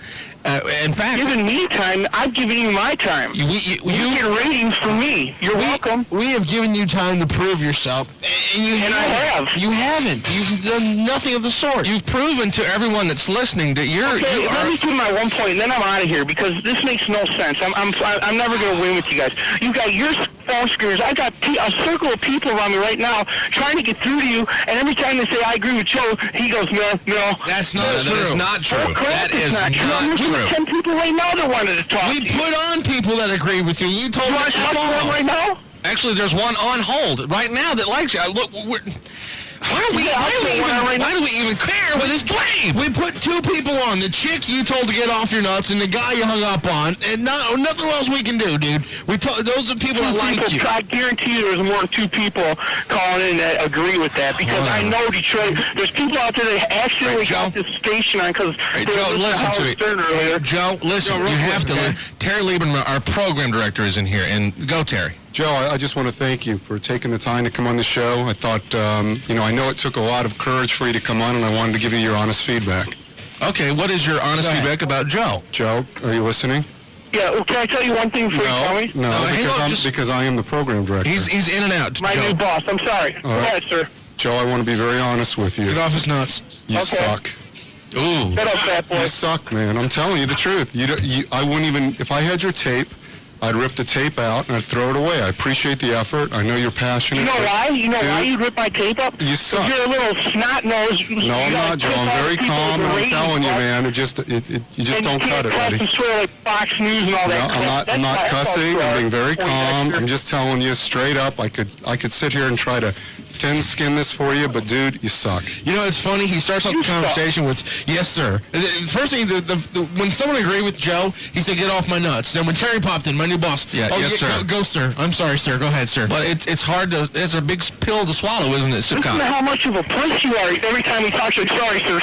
B: fact,
N: giving me time, I've given you my time. You get ratings for me. You're welcome.
B: We have given you time to prove yourself, and
N: I have.
B: You haven't. You've done nothing of the sort. You've proven to everyone that's listening that you're.
N: Okay, let me do my one point, and then I'm out of here because this makes no sense. I'm never going to win with you guys. You got your phone screens. I got a circle of people around me right now trying to get through to you, and every time they say I agree with Joe, he goes no.
B: That's not true. That is not true.
N: That
B: is not true.
N: 10 people right now that wanted to talk.
B: We put on people that agree with you. You told us to
N: follow right now.
B: Actually, there's one on hold right now that likes you. Look, why do we even care with his claim? We put two people on. The chick you told to get off your nuts and the guy you hung up on. And nothing else we can do, dude. Those are people that like you.
N: I guarantee you there's more than two people calling in that agree with that. Because I know Detroit, there's people out there that accidentally got this station on because
B: Joe, listen to me. Joe, listen. You have to. Terry Lieberman, our program director, is in here. And go, Terry.
O: Joe, I just want to thank you for taking the time to come on the show. I thought, I know it took a lot of courage for you to come on, and I wanted to give you your honest feedback.
B: Okay, what is your honest feedback about Joe?
O: Joe, are you listening?
N: Yeah, well, can I tell you one thing before you tell me?
O: No, because I am the program director.
B: He's in and out.
N: My new boss. I'm sorry. Go ahead, sir.
O: Joe, I want to be very honest with you.
B: Get off his nuts.
O: You suck.
B: Ooh.
N: Shut up, fat boy.
O: You suck, man. I'm telling you the truth. I wouldn't even, if I had your tape, I'd rip the tape out and I'd throw it away. I appreciate the effort. I know you're passionate.
N: You know why? You know why you rip my tape up?
O: You suck.
N: You're a little snot-nosed.
O: No, I'm not, Joe. I'm very calm, and I'm telling you, man. You just don't cut it, buddy.
N: You swear like Fox News and all that.
O: I'm not cussing. I'm being very calm. I'm just telling you straight up. I could sit here and try to thin-skin this for you, but dude, you suck.
D: You know, it's funny. He starts off the conversation with, yes, sir. First thing, when someone agreed with Joe, he said, get off my nuts. Then when Terry popped in, my new boss,
C: yes, sir.
D: Go, sir. I'm sorry, sir. Go ahead, sir.
C: But it's hard to, it's a big pill to swallow, isn't it,
N: Listen to how much of a puss you are every time he talks. Like, sorry, sir.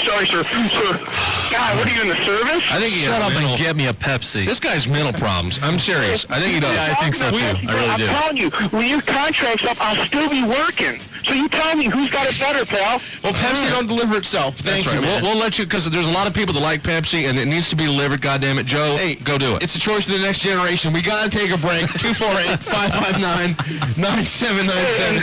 N: God, what are you in the service?
C: I think he
G: Shut up
C: mental,
G: and get me a Pepsi.
C: This guy's mental problems. I'm serious. I think he does.
G: Yeah, I think so, too. I really do.
N: I'm telling you, when your contract's up, I'll still be working. So you tell me who's got it better, pal.
D: Well, Pepsi don't deliver itself. Thank you, man.
C: We'll let you, because there's a lot of people that like Pepsi, and it needs to be delivered, goddammit. Joe,
D: Hey,
C: go do it.
D: It's a choice of the next generation. We got to take a break. 248-559-9797.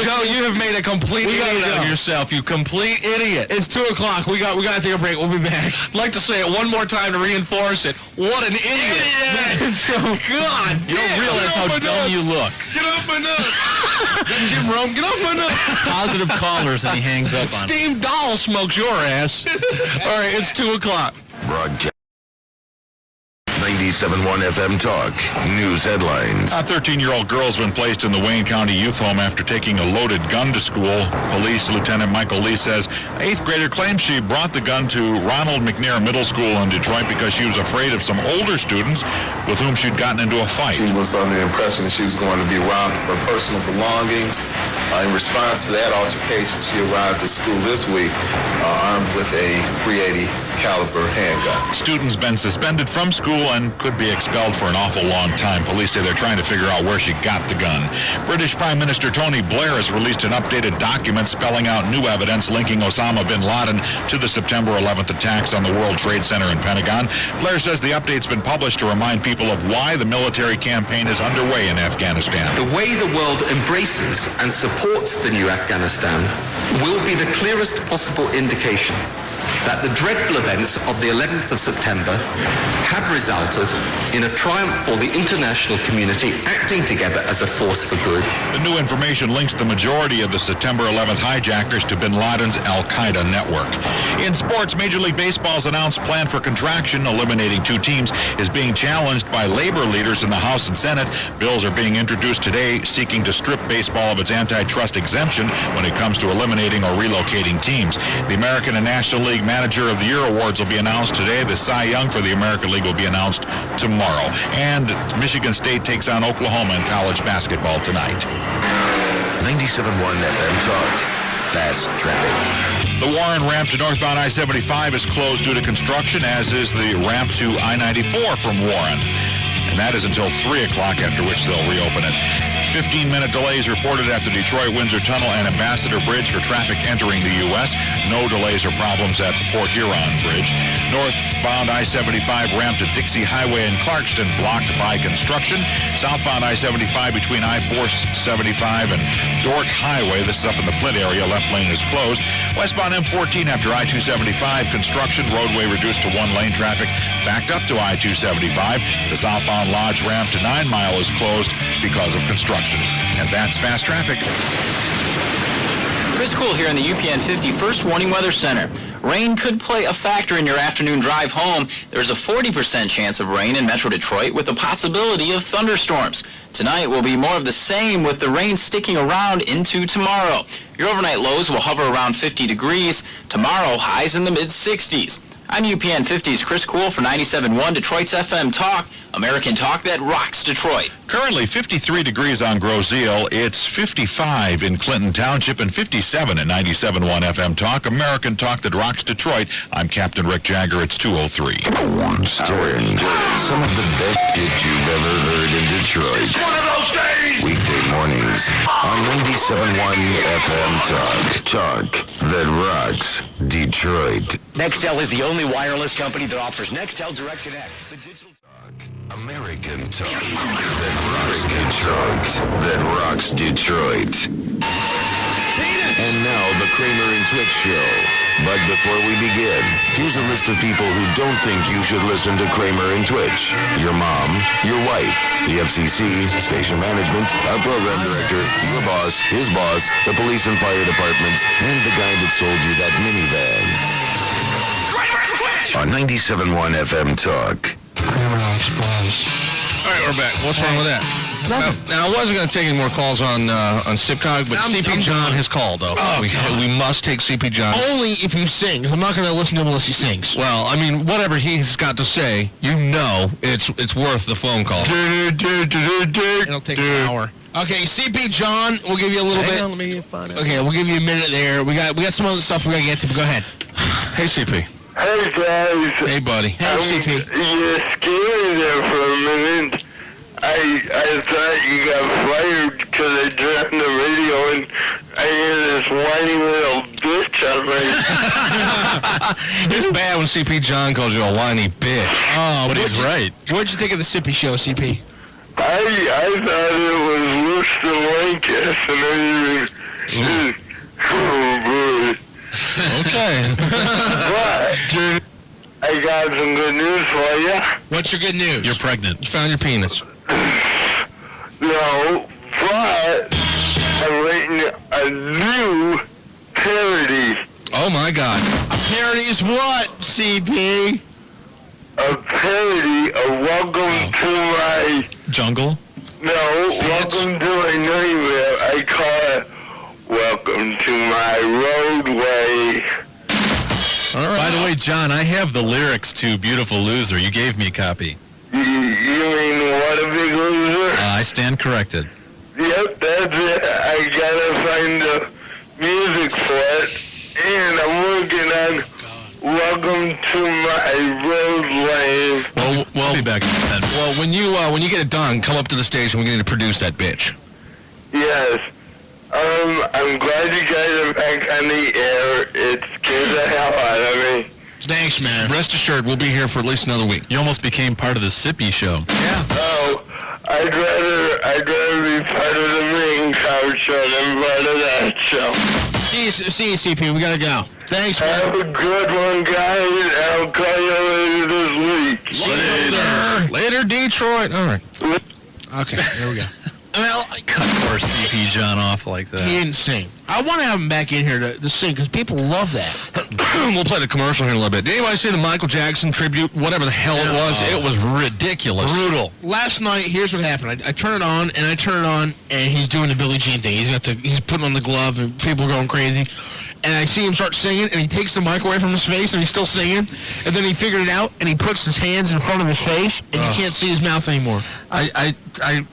C: Joe, you have made a complete idiot out of yourself, you complete idiot.
D: It's 2 o'clock. We got to take a break. We'll be back.
C: I'd like to say it one more time to reinforce it. What an idiot.
D: So, God
G: You don't realize how dumb you look.
D: Get off my nuts. Jim Rome, get off my nuts.
G: Positive callers, and he hangs up on it.
C: Steve Dahl smokes your ass. All right, it's 2 o'clock.
A: Broadcast 97.1 FM Talk. News headlines.
I: A 13-year-old girl has been placed in the Wayne County Youth Home after taking a loaded gun to school. Police Lieutenant Michael Lee says an 8th grader claims she brought the gun to Ronald McNair Middle School in Detroit because she was afraid of some older students with whom she'd gotten into a fight.
P: She was under the impression that she was going to be robbed of her personal belongings. In response to that altercation, she arrived at school this week armed with a .380 caliber handgun.
I: Student's been suspended from school and could be expelled for an awful long time. Police say they're trying to figure out where she got the gun. British Prime Minister Tony Blair has released an updated document spelling out new evidence linking Osama bin Laden to the September 11th attacks on the World Trade Center and Pentagon. Blair says the update's been published to remind people of why the military campaign is underway in Afghanistan.
Q: The way the world embraces and supports the new Afghanistan will be the clearest possible indication that the dreadful events of the 11th of September have resulted in a triumph for the international community acting together as a force for good.
I: The new information links the majority of the September 11th hijackers to bin Laden's al-Qaeda network. In sports, Major League Baseball's announced plan for contraction, eliminating 2 teams, is being challenged by labor leaders in the House and Senate. Bills are being introduced today seeking to strip baseball of its antitrust exemption when it comes to eliminating or relocating teams. The American and National League Manager of the Year awards will be announced today. The Cy Young for the American League will be announced tomorrow. And Michigan State takes on Oklahoma in college basketball tonight.
A: 97.1 FM Talk. Fast traffic.
I: The Warren ramp to northbound I-75 is closed due to construction, as is the ramp to I-94 from Warren. And that is until 3 o'clock, after which they'll reopen it. 15-minute delays reported at the Detroit-Windsor Tunnel and Ambassador Bridge for traffic entering the U.S. No delays or problems at the Port Huron Bridge. Northbound I-75 ramp to Dixie Highway in Clarkston blocked by construction. Southbound I-75 between I-475 and Dork Highway, this is up in the Flint area, left lane is closed. Westbound M14 after I-275, construction, roadway reduced to 1 lane, traffic backed up to I-275. The southbound Lodge ramp to 9 Mile is closed because of construction. And that's fast traffic.
J: Chris Cool here in the UPN 50 First Warning Weather Center. Rain could play a factor in your afternoon drive home. There's a 40% chance of rain in Metro Detroit with the possibility of thunderstorms. Tonight will be more of the same with the rain sticking around into tomorrow. Your overnight lows will hover around 50 degrees. Tomorrow, highs in the mid-60s. I'm UPN 50's Chris Cool for 97.1 Detroit's FM Talk, American talk that rocks Detroit.
I: Currently 53 degrees on Groseal. It's 55 in Clinton Township and 57 at 97.1 FM Talk, American talk that rocks Detroit. I'm Captain Rick Jagger. It's 2:03.
A: Starring some of the best shit you've ever heard in Detroit.
R: One of those days!
A: Weekday mornings on 97.1 FM Talk. Talk that rocks Detroit.
S: Nextel is the only wireless company that offers Nextel Direct Connect.
A: The digital talk, American talk that rocks Detroit. That rocks Detroit. And now the Kramer and Twitch show. But before we begin, here's a list of people who don't think you should listen to Kramer and Twitch. Your mom, your wife, the FCC, station management, our program director, your boss, his boss, the police and fire departments, and the guy that sold you that minivan. On 97.1 FM Talk.
C: All right, we're back. What's wrong with that? Now, I wasn't going to take any more calls on Sipcog, but CP John has called, though.
D: Oh,
C: we must take CP John.
D: Only if he sings. I'm not going to listen to him unless he sings.
C: Well, I mean, whatever he's got to say, it's worth the phone call.
D: It'll take an hour. Okay, CP John, we'll give you a little bit.
C: Let me find out.
D: Okay, we'll give you a minute there. We got some other stuff we got to get to, but go ahead.
C: Hey, CP.
E: Hey, guys.
C: Hey, buddy.
D: Hey, CP.
E: You scared me there for a minute. I thought you got fired because I turned the radio and I hear this whiny little bitch on my...
C: It's bad when CP John calls you a whiny bitch.
D: Oh,
C: but he's right.
D: What'd you think of the Sippy show, CP?
E: I thought it was worse than Lancaster. Oh, boy.
C: Okay.
E: But I got some good news for you.
D: What's your good news?
C: You're pregnant. You found your penis.
E: No, but I'm writing a new parody.
C: Oh, my God.
D: A parody is what, CP?
E: A parody of Welcome to My...
C: Jungle?
E: No, Welcome to My Nightmare. I call it Welcome to My Roadway.
C: All right.
R: By the way, John, I have the lyrics to Beautiful Loser. You gave me a copy.
E: You mean What a Big Loser?
R: I stand corrected.
E: Yep, that's it. I gotta find the music for it. And I'm working on Welcome to My Road Lane.
C: Well,
R: I'll be back in 10 minutes.
C: Well, when you get it done, come up to the station. We're going to produce that bitch.
E: Yes. I'm glad you guys are back on the air. It scares the hell out of me.
D: Thanks, man.
C: Rest assured, we'll be here for at least another week.
R: You almost became part of the Sippy show.
C: Yeah.
E: Oh, I'd rather be part of the main cow show than part of that show.
D: See you, CP. We gotta go. Thanks, man.
E: Have a good one, guys. I'll call you later this week.
C: Later, Detroit. All right.
D: Okay, there we go. Well,
R: Cut poor CP John off like that.
D: he didn't sing. I want to have him back in here to sing because people love that.
C: We'll play the commercial here in a little bit. Did anybody see the Michael Jackson tribute? Whatever the hell it was. It was ridiculous.
D: Brutal. Last night, here's what happened. I turn it on, and he's doing the Billie Jean thing. He's putting on the glove, and people are going crazy. And I see him start singing, and he takes the mic away from his face, and he's still singing. And then he figured it out, and he puts his hands in front of his face, and you can't see his mouth anymore.
C: I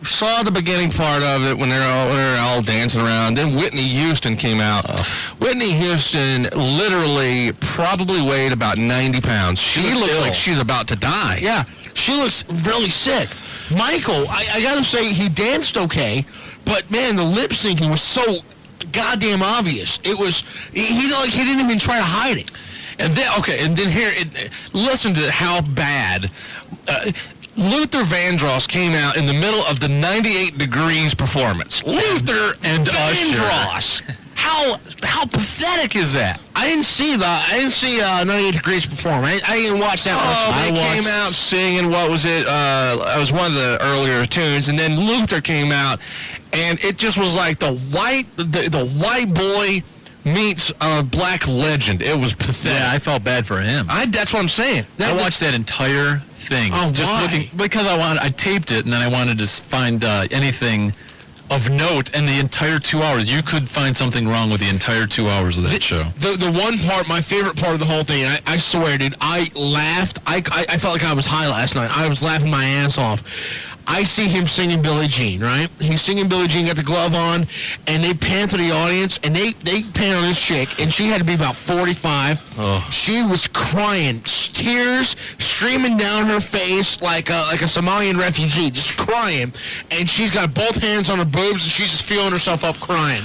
C: saw the beginning part of it when they're all dancing around. Then Whitney Houston came out. Whitney Houston literally probably weighed about 90 pounds. She looks like she's about to die.
D: Yeah, she looks really sick. Michael, I got to say, he danced okay, but, man, the lip syncing was so goddamn obvious. It was, he didn't even try to hide it.
C: And then here, listen to how bad Luther Vandross came out in the middle of the 98 Degrees performance. Luther and Vandross. How pathetic is that?
D: I didn't see 98 Degrees perform. I didn't watch that much.
C: They came out singing, what was it? It was one of the earlier tunes, and then Luther came out, and it just was like the white boy meets a black legend. It was pathetic.
R: Yeah, I felt bad for him.
C: That's what I'm saying.
R: I watched that entire thing.
D: Oh,
R: just
D: why?
R: looking because I taped it, and then I wanted to find anything of note, and the entire 2 hours, you could find something wrong with the entire 2 hours of that show.
D: The one part, my favorite part of the whole thing, and I swear, dude, I laughed. I felt like I was high last night. I was laughing my ass off. I see him singing Billie Jean, right? He's singing Billie Jean, got the glove on, and they pan to the audience, and they pan on this chick, and she had to be about 45.
C: Oh.
D: She was crying, tears streaming down her face like a Somalian refugee, just crying, and she's got both hands on her boobs, and she's just feeling herself up crying.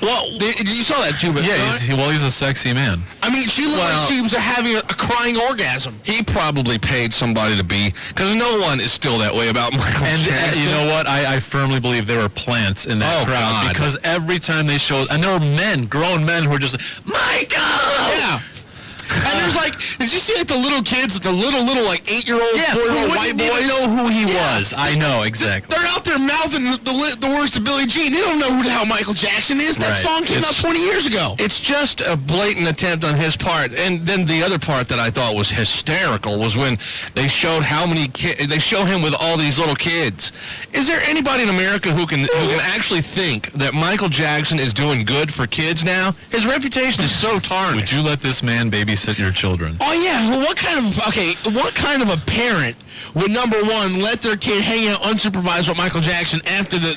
D: Well, you saw that too, but
R: Yeah, he's a sexy man.
D: I mean, she looked like she was having a crying orgasm.
C: He probably paid somebody to be, because no one is still that way about Michael Jackson.
R: And you know what? I firmly believe there were plants in that crowd.
C: God.
R: Because every time they showed, and there were men, grown men, who were just like, Michael!
D: Yeah. And there's like, did you see like the little kids, the little like 8-year-old, 4-year-old white boys?
R: Even know who he was. I know exactly.
D: They're out there mouthing the words to Billie Jean. They don't know who the hell Michael Jackson is. That song came out 20 years ago.
B: It's just a blatant attempt on his part. And then the other part that I thought was hysterical was when they showed how many they show him with all these little kids. Is there anybody in America who can actually think that Michael Jackson is doing good for kids now? His reputation is so tarnished.
R: Would you let this man babysit your children?
D: Oh yeah. Well, what kind of a parent would, number one, let their kid hang out unsupervised with Michael Jackson after the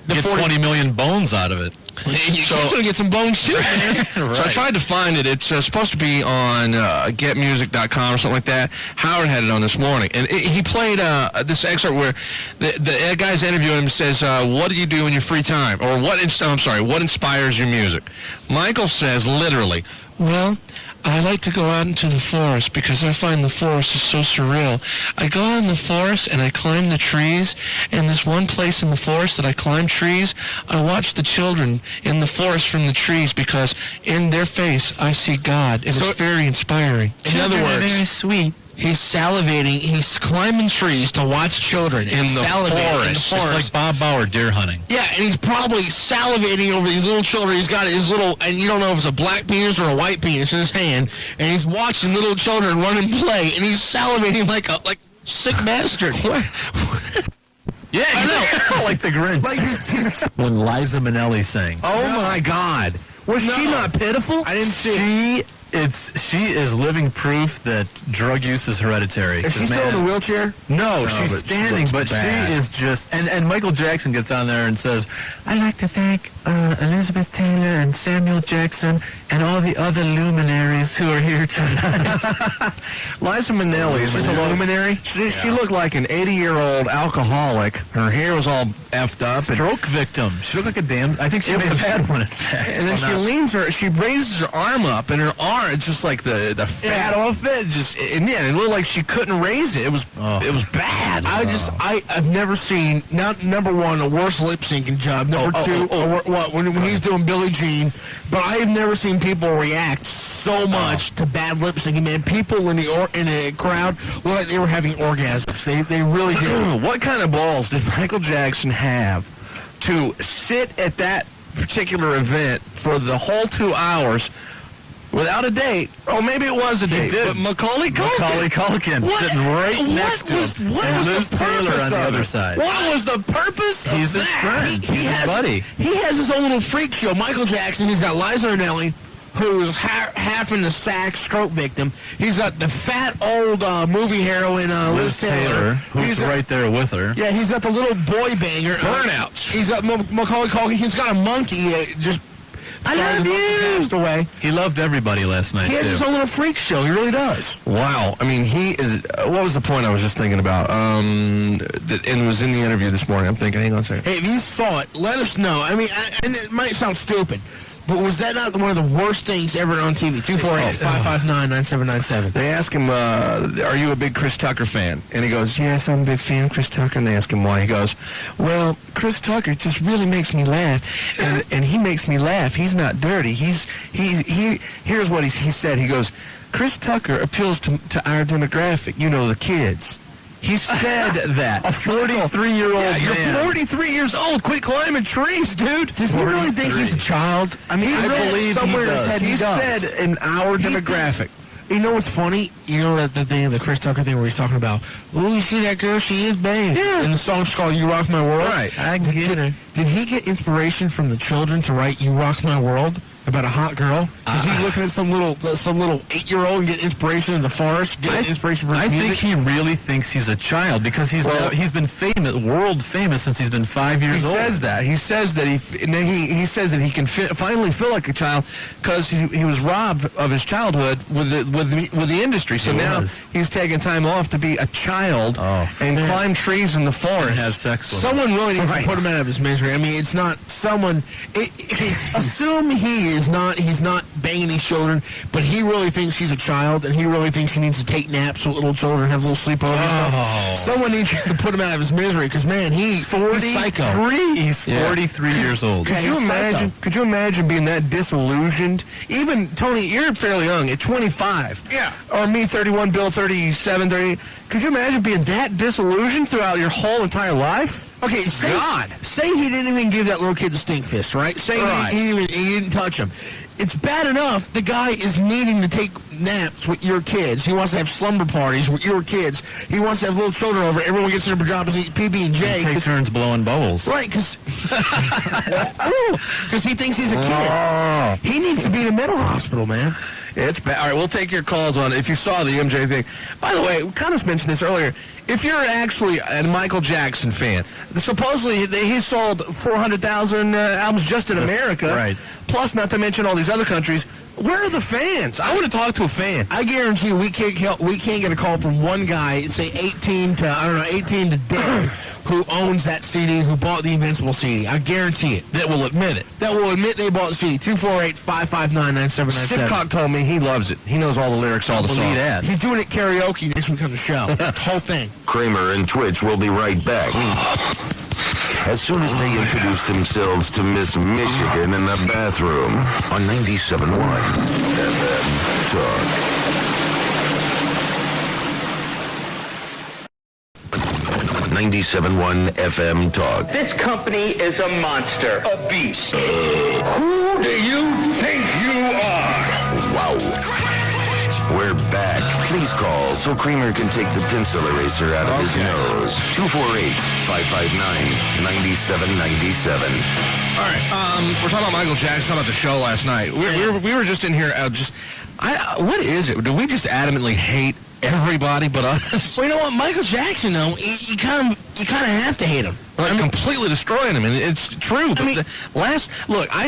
R: 20 million bones out of it?
D: So he's going to get some bones too, man.
B: Right. So I tried to find it. It's supposed to be on getmusic.com or something like that. Howard had it on this morning. And he played this excerpt where the guy's interviewing him and says, what do you do in your free time? Or what inspires your music? Michael says, literally, well, I like to go out into the forest because I find the forest is so surreal. I go out in the forest and I climb the trees, and there's one place in the forest that I climb trees. I watch the children in the forest from the trees because in their face I see God, and it's very inspiring. In other words,
D: very sweet. He's salivating. He's climbing trees to watch children
B: in the forest.
R: It's like Bob Bauer deer hunting.
D: Yeah, and he's probably salivating over these little children. He's got his little, and you don't know if it's a black penis or a white penis in his hand, and he's watching little children run and play, and he's salivating like a sick bastard.
B: Yeah, I know.
R: Like the Grinch. When Liza Minnelli sang.
C: Oh my God!
B: Was she not pitiful?
C: I didn't see.
R: She is living proof that drug use is hereditary.
C: Is she still in a wheelchair?
R: No, she's standing, but she is just... And Michael Jackson gets on there and says, I'd like to thank Elizabeth Taylor and Samuel Jackson and all the other luminaries who are here tonight.
C: Liza Minnelli, she's a luminary? She looked like an 80-year-old alcoholic. Her hair was all effed up.
R: Stroke victim. She looked like a damn... I think she may have had one, in fact.
C: And then she raises her arm up, and her arm, it's just like the fat off it. It looked like she couldn't raise it. It was bad. I've never seen, number one, a worse lip syncing job. Number two, when he's doing Billie Jean. But I have never seen people react so much to bad lip syncing. Man, people in the crowd looked like they were having orgasms. They really did. What kind of balls did Michael Jackson have to sit at that particular event for the whole 2 hours without a date? Oh, maybe it was a date. But Macaulay Culkin
R: sitting right next to him. And Liz Taylor on the other side.
D: What was the purpose of
R: He's his
D: that?
R: friend. He's his buddy.
D: He has his own little freak show. Michael Jackson, he's got Liza Minnelli, who's half in the sack, stroke victim. He's got the fat old movie heroine, Liz Taylor.
R: Who's right there with her.
D: Yeah, he's got the little boy banger.
B: Burnouts.
D: He's got Macaulay Culkin. He's got a monkey just... I love you. Passed away.
R: He loved everybody last night,
D: He has his own little freak show. He really does.
C: Wow. I mean, he is... what was the point I was just thinking about? And it was in the interview this morning. I'm thinking, hang on a second.
D: Hey, if you saw it, let us know. I mean, and it might sound stupid, but was that not one of the worst things ever on TV? 248-559-9797.
C: They ask him, are you a big Chris Tucker fan? And he goes, yes, I'm a big fan of Chris Tucker. And they ask him why. He goes, well, Chris Tucker just really makes me laugh. And he makes me laugh. He's not dirty. Here's what he said. He goes, Chris Tucker appeals to our demographic, the kids. He said that.
R: A 43-year-old man.
D: You're 43 years old. Quit climbing trees, dude.
C: Does he really think he's a child? I mean, I believe somewhere
D: he
C: in his head he said in our demographic.
D: You know what's funny? You know that the thing, the Chris Tucker thing where he's talking about, ooh, you see that girl? She is bad.
C: Yeah.
D: And the song's called You Rock My World.
C: Right.
D: I get it. Did he get inspiration from the children to write You Rock My World? About a hot girl? Is he looking at some little 8-year-old and get inspiration in the forest? Inspiration from
R: I
D: music?
R: think he really thinks he's a child because he's been famous, world famous since he's been 5 years old.
C: He says that. He says that he says that he can finally feel like a child because he was robbed of his childhood with the industry. So now he's taking time off to be a child and climb trees in the forest
R: and have sex with
D: someone really needs to put him out of his misery. I mean, it's not someone. Assume he's not banging these children, but he really thinks he's a child, and he really thinks he needs to take naps with little children, have little sleepovers.
R: Oh.
D: Someone needs to put him out of his misery, because, man, he's psycho.
R: He's 43 years old.
C: Could you imagine? Could you imagine being that disillusioned? Even Tony, you're fairly young, at 25.
B: Yeah.
C: Or me, 31, Bill, 37, 30. Could you imagine being that disillusioned throughout your whole entire life?
D: Okay, say he didn't even give that little kid the stink fist, right? Say he didn't touch him. It's bad enough the guy is needing to take naps with your kids. He wants to have slumber parties with your kids. He wants to have little children over. Everyone gets in their pajamas and eat PB&J.
R: Take turns blowing bubbles.
D: Right, because he thinks he's a kid. He needs to be in a mental hospital, man.
C: It's bad. All right, we'll take your calls on it if you saw the MJ thing. By the way, we kind of mentioned this earlier. If you're actually a Michael Jackson fan, supposedly he sold 400,000 albums just in America.
R: Right.
C: Plus, not to mention all these other countries. Where are the fans? I want to talk to a fan.
D: I guarantee you we can't get a call from one guy, say 18 to dead, who owns that CD, who bought the Invincible CD. I guarantee it. That will admit it. That will admit they bought the CD. 248-559-9797.
C: Sipcock told me he loves it. He knows all the lyrics, all the songs.
D: He's doing it karaoke next week on the show. The whole thing.
A: Kramer and Twitch will be right back. As soon as they introduce themselves to Miss Michigan in the bathroom on 97.1 FM Talk. 97.1 FM Talk.
T: This company is a monster, a beast. Who do you think you are?
A: Wow. We're back. Please call so Kramer can take the pencil eraser out of his nose. 248-559-9797.
C: All right, we're talking about Michael Jackson, about the show last night. We were just in here, what is it? Do we just adamantly hate everybody but us?
D: Well, you know what? Michael Jackson, though, you kind of have to hate him.
C: Like, completely destroying him, and it's true. But I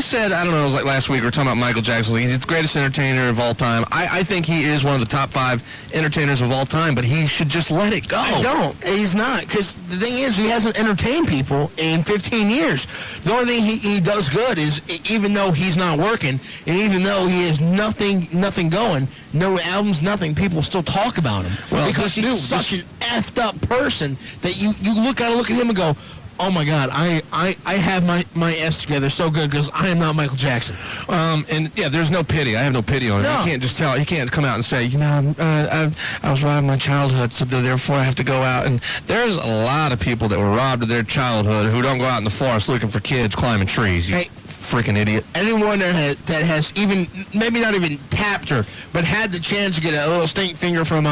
C: said, I don't know, it was like last week, we were talking about Michael Jackson. He's the greatest entertainer of all time. I think he is one of the top 5 entertainers of all time, but he should just let it go.
D: I don't. He's not, because the thing is, he hasn't entertained people in 15 years. The only thing he does good is, even though he's not working, and even though he has nothing going, no albums, nothing, people still talk about him. Well, because he's such an effed up person that you look at him and go, oh my God, I have my F's together so good because I am not Michael Jackson.
C: And yeah, there's no pity. I have no pity on him. You can't just tell. You can't come out and say, I was robbed of my childhood, so therefore I have to go out. And there's a lot of people that were robbed of their childhood who don't go out in the forest looking for kids climbing trees. You freaking idiot.
D: Anyone that has even, maybe not even tapped her, but had the chance to get a little stink finger from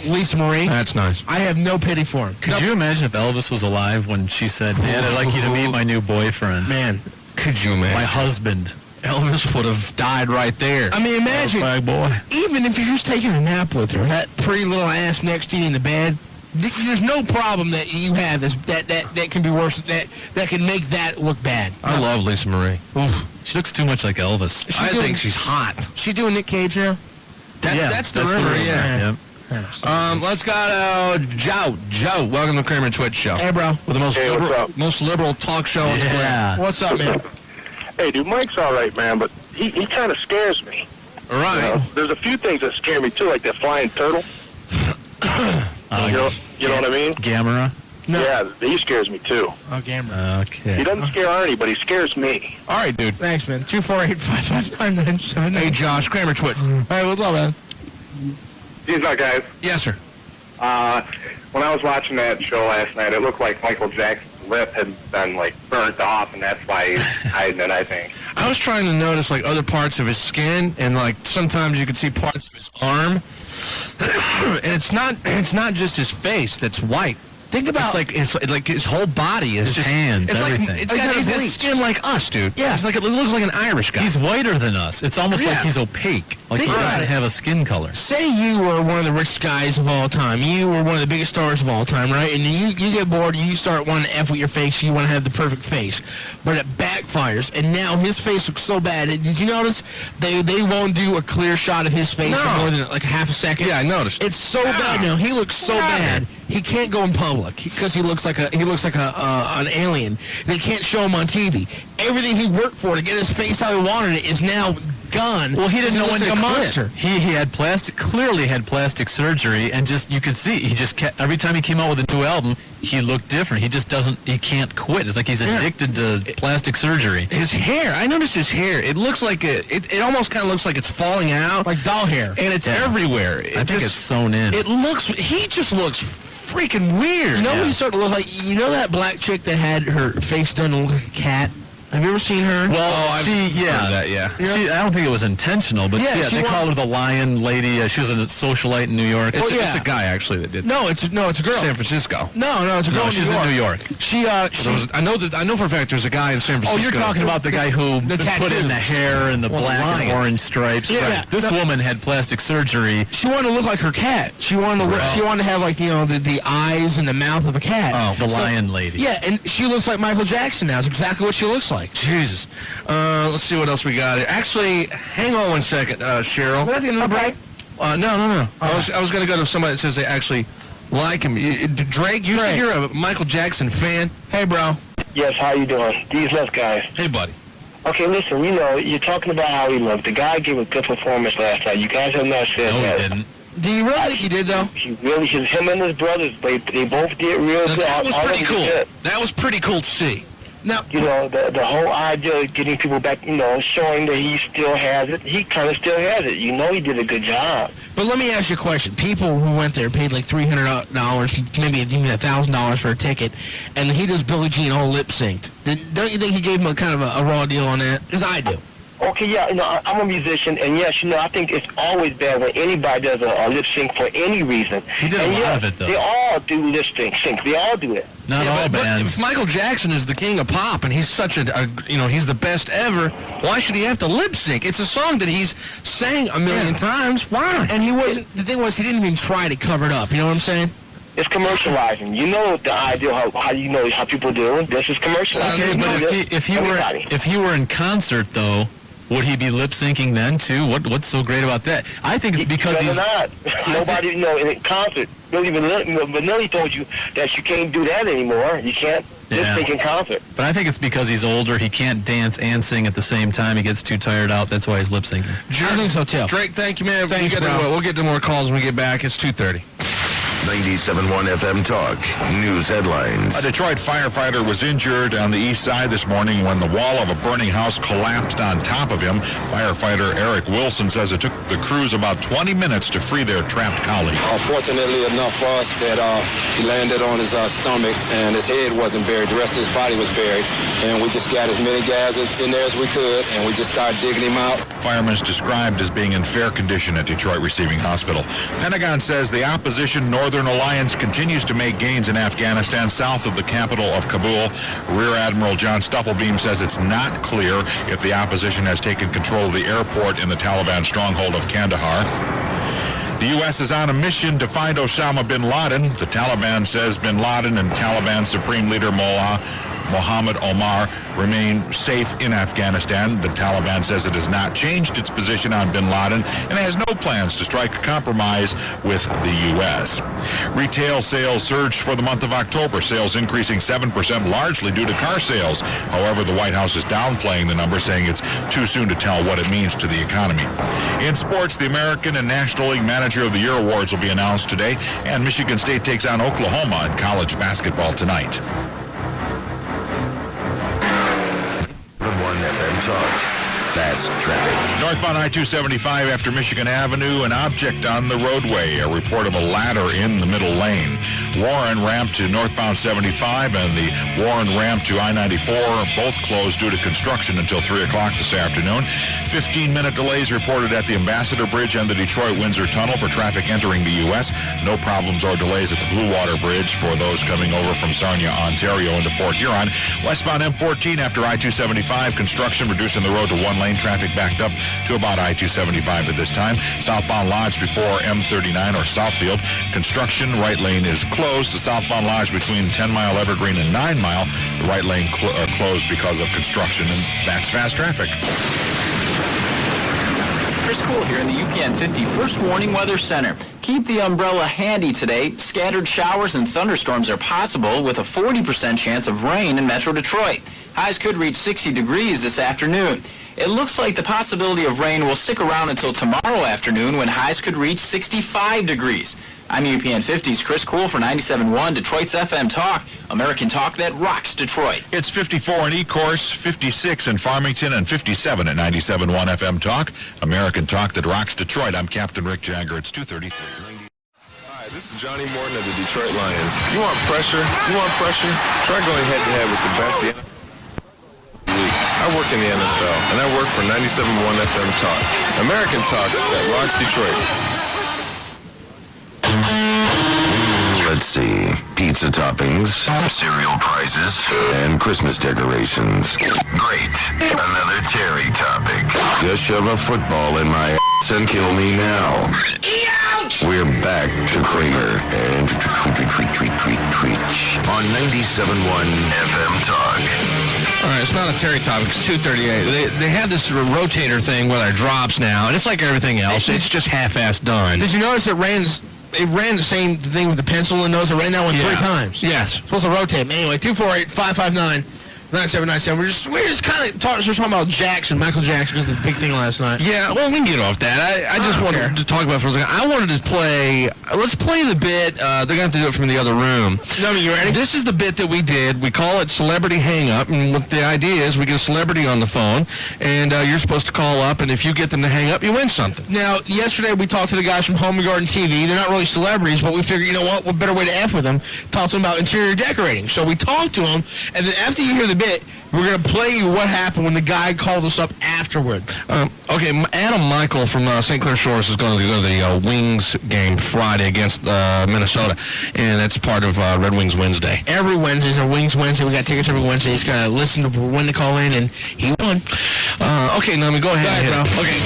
D: Lisa Marie.
C: That's nice.
D: I have no pity for him.
R: Could you imagine if Elvis was alive when she said, Dad, I'd like you to meet my new boyfriend?
D: Man,
C: could you imagine?
R: My husband.
C: Elvis would have died right there.
D: I mean, imagine,
C: boy.
D: Even if you're just taking a nap with her, that pretty little ass next to you in the bed, there's no problem that you have that can be worse, that can make that look bad.
C: I love Lisa Marie.
R: Oof. She looks too much like Elvis.
C: I think she's hot.
D: She doing Nick Cage now?
C: That's the rumor, yeah. Let's go to Joe. Joe, welcome to the Kramer and Twitch show.
D: Hey, bro.
C: With the most liberal talk show on the planet.
D: What's up, man?
F: Hey, dude, Mike's all right, man, but he kind of scares me.
C: All right.
F: There's a few things that scare me, too, like that flying turtle. You know what I mean?
R: Gamera?
F: No. Yeah, he scares me, too.
D: Oh, Gamera.
R: Okay.
F: He doesn't scare Arnie, but he scares me.
C: All right, dude.
D: Thanks, man. 248-559-9797.
C: Hey, Josh, Kramer Twitch.
D: Hey, what's up, man?
F: He's not, guys.
C: Yes, sir.
F: When I was watching that show last night, it looked like Michael Jackson's lip had been, burnt off, and that's why he's hiding it, I think.
C: I was trying to notice, other parts of his skin, and, sometimes you could see parts of his arm. And it's not just his face that's white.
D: Think about
C: it's like his whole body is
R: his
C: just
R: hands, everything.
C: It's got his skin like us, dude.
D: Yeah,
C: it looks like an Irish guy.
R: He's whiter than us. It's almost like he's opaque. Like he doesn't have a skin color.
D: Say you were one of the richest guys of all time. You were one of the biggest stars of all time, right? And you get bored and you start wanting to F with your face. You want to have the perfect face. But it backfires. And now his face looks so bad. Did you notice they won't do a clear shot of his face for more than half a second?
C: Yeah, I noticed.
D: It's so bad now. He looks so bad. He can't go in public because he looks like an alien. They can't show him on TV. Everything he worked for to get his face how he wanted it is now gun.
G: Well, he didn't know when
D: like
G: to
D: a
G: quit.
D: monster.
G: He had clearly had plastic surgery, and just you could see he just kept, every time he came out with a new album, he looked different. He can't quit. It's like he's addicted to plastic surgery.
D: His hair, I noticed his hair. It looks like it almost kind of looks like it's falling out, like doll hair, and it's everywhere.
G: I think it's sewn in.
D: He just looks freaking weird. You know what he sort of looks like? You know that black chick that had her face done to look like a cat? Have you ever seen her?
G: Well, I don't think it was intentional, but they called her the Lion Lady. She was a socialite in New York.
C: It's a guy actually that did.
D: No, it's a girl.
C: San Francisco.
D: No, it's a girl.
G: She's in New York.
C: I know for a fact there's a guy in San Francisco.
G: Oh, you're talking about the guy who put in the hair and the black and orange stripes.
D: Yeah.
G: Right. This woman had plastic surgery.
D: She wanted to look like her cat. She wanted to have like the eyes and the mouth of a cat.
G: Oh, the Lion Lady.
D: Yeah, and she looks like Michael Jackson now. It's exactly what she looks like.
C: Jesus. Let's see what else we got here. Actually, hang on one second, Cheryl.
D: At the end of the break?
C: No. I was going to go to somebody that says they actually like him. Drake, you said you're a Michael Jackson fan.
D: Hey, bro.
U: Yes, how you doing? These left guys.
C: Hey, buddy.
U: Okay, listen, you're talking about how he looked. The guy gave a good performance last night. You guys have not said that.
G: He didn't.
D: Do you really think he did, though?
U: Him and his brothers, they both did real good.
C: That was pretty cool. That was pretty cool to see.
U: Now, the whole idea of getting people back, showing that he still has it, he kind of still has it. He did a good job.
D: But let me ask you a question. People who went there paid like $300, maybe even $1,000 for a ticket, and he does Billie Jean all lip-synced. Don't you think he gave him a kind of a raw deal on that? Because I do.
U: Okay, yeah, I'm a musician, and yes, I think it's always bad when anybody does a lip sync for any reason.
G: He did a lot of it, though.
U: They all do lip sync. They all do it.
G: Not all bands.
C: But if Michael Jackson is the king of pop, and he's such he's the best ever, why should he have to lip sync? It's a song that he's sang a million times. Why?
D: And the thing was, he didn't even try to cover it up. You know what I'm saying?
U: It's commercializing. The idea how people do. This is commercializing.
G: Okay, but if he were in concert, though, would he be lip syncing then too? What's so great about that? I think it's because he's
U: not. Nobody, in concert. Billy Vanilli told you that you can't do that anymore. You can't lip sync in concert.
G: But I think it's because he's older. He can't dance and sing at the same time. He gets too tired out. That's why he's lip syncing.
D: I think so too.
C: Drake, thank you, man.
D: Thanks,
C: we'll get to more calls when we get back. It's 2:30.
A: 97.1 FM Talk. News headlines.
I: A Detroit firefighter was injured on the east side this morning when the wall of a burning house collapsed on top of him. Firefighter Eric Wilson says it took the crews about 20 minutes to free their trapped colleague.
V: Fortunately enough for us that he landed on his stomach and his head wasn't buried. The rest of his body was buried. And we just got as many guys in there as we could, and we just started digging him out.
I: Firemen is described as being in fair condition at Detroit Receiving Hospital. Pentagon says the opposition Northern Alliance continues to make gains in Afghanistan south of the capital of Kabul. Rear Admiral John Stufflebeam says it's not clear if the opposition has taken control of the airport in the Taliban stronghold of Kandahar. The U.S. is on a mission to find Osama bin Laden. The Taliban says bin Laden and Taliban Supreme Leader Mullah Mohammed Omar remain safe in Afghanistan. The Taliban says it has not changed its position on bin Laden and has no plans to strike a compromise with the U.S. Retail sales surged for the month of October, sales increasing 7%, largely due to car sales. However, the White House is downplaying the number, saying it's too soon to tell what it means to the economy. In sports, the American and National League Manager of the Year awards will be announced today, and Michigan State takes on Oklahoma in college basketball tonight.
A: 1 FM Talk. Fast traffic.
I: Northbound I-275 after Michigan Avenue, an object on the roadway. A report of a ladder in the middle lane. Warren ramp to northbound 75 and the Warren ramp to I-94, both closed due to construction until 3 o'clock this afternoon. 15-minute delays reported at the Ambassador Bridge and the Detroit-Windsor Tunnel for traffic entering the U.S. No problems or delays at the Blue Water Bridge for those coming over from Sarnia, Ontario into Port Huron. Westbound M14 after I-275, construction reducing the road to one lane, traffic backed up to about I-275 at this time. Southbound Lodge before M39 or Southfield, construction, right lane is closed. The southbound Lodge between 10 Mile Evergreen and 9 Mile, the right lane closed because of construction, and that's fast traffic.
J: Chris Cool here in the UPN 50 First Warning Weather Center. Keep the umbrella handy today. Scattered showers and thunderstorms are possible with a 40% chance of rain in Metro Detroit. Highs could reach 60 degrees this afternoon. It looks like the possibility of rain will stick around until tomorrow afternoon when highs could reach 65 degrees. I'm UPN 50's Chris Cool for 97.1 Detroit's FM Talk, American talk that rocks Detroit.
I: It's 54 in Ecorse, 56 in Farmington, and 57 at 97.1 FM Talk, American talk that rocks Detroit. I'm Captain Rick Jagger. It's 2:33.
H: Hi, this is Johnny Morton of the Detroit Lions. You want pressure? Try going head-to-head with the best. I work in the NFL, and I work for 97.1 FM Talk, American talk that rocks Detroit.
A: Let's see. Pizza toppings, cereal prizes, and Christmas decorations. Great. Another Terry topic. Just shove a football in my ass and kill me now. We're back to Kramer and Twitch on 97.1 FM Talk.
B: All right, it's not a Terry topic. It's 2:38. They have this rotator thing with our drops now, and it's like everything else. It's just half-assed done.
D: Did you notice it ran the same thing with the pencil and nose? It ran that one 3 times.
B: Yes.
D: Supposed to rotate. Anyway, 248-559-9797. We're just kind of talking about Jackson, Michael Jackson, because of the big thing last night.
B: Yeah, well, we can get off that. I just wanted to talk about it for a second. I wanted to play, let's play the bit, they're going to have to do it from the other room.
D: No, you ready?
B: This is the bit that we did. We call it Celebrity Hang-Up, and what the idea is we get a celebrity on the phone, and you're supposed to call up, and if you get them to hang up, you win something.
D: Now, yesterday we talked to the guys from Home and Garden TV. They're not really celebrities, but we figured, you know what better way to F with them? Talk to them about interior decorating. So we talked to them, and then after you hear the bit, we're going to play you what happened when the guy called us up afterward.
B: Okay, Adam Michael from St. Clair Shores is going to go to the Wings game Friday against Minnesota, and that's part of Red Wings Wednesday.
D: Every Wednesday's a Wings Wednesday. We got tickets every Wednesday. He's got to listen to when to call in, and he won.
B: Okay, Nami, go ahead.
D: Bro.
B: Okay,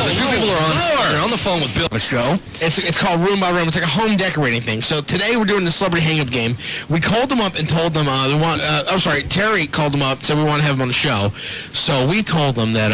B: the two people are on the phone with Bill. The show.
D: It's called Room by Room. It's like a home decorating thing. So today we're doing the celebrity hang-up game. We called them up and told them they want. Terry called them up, said we want to have him on the show. So we told them that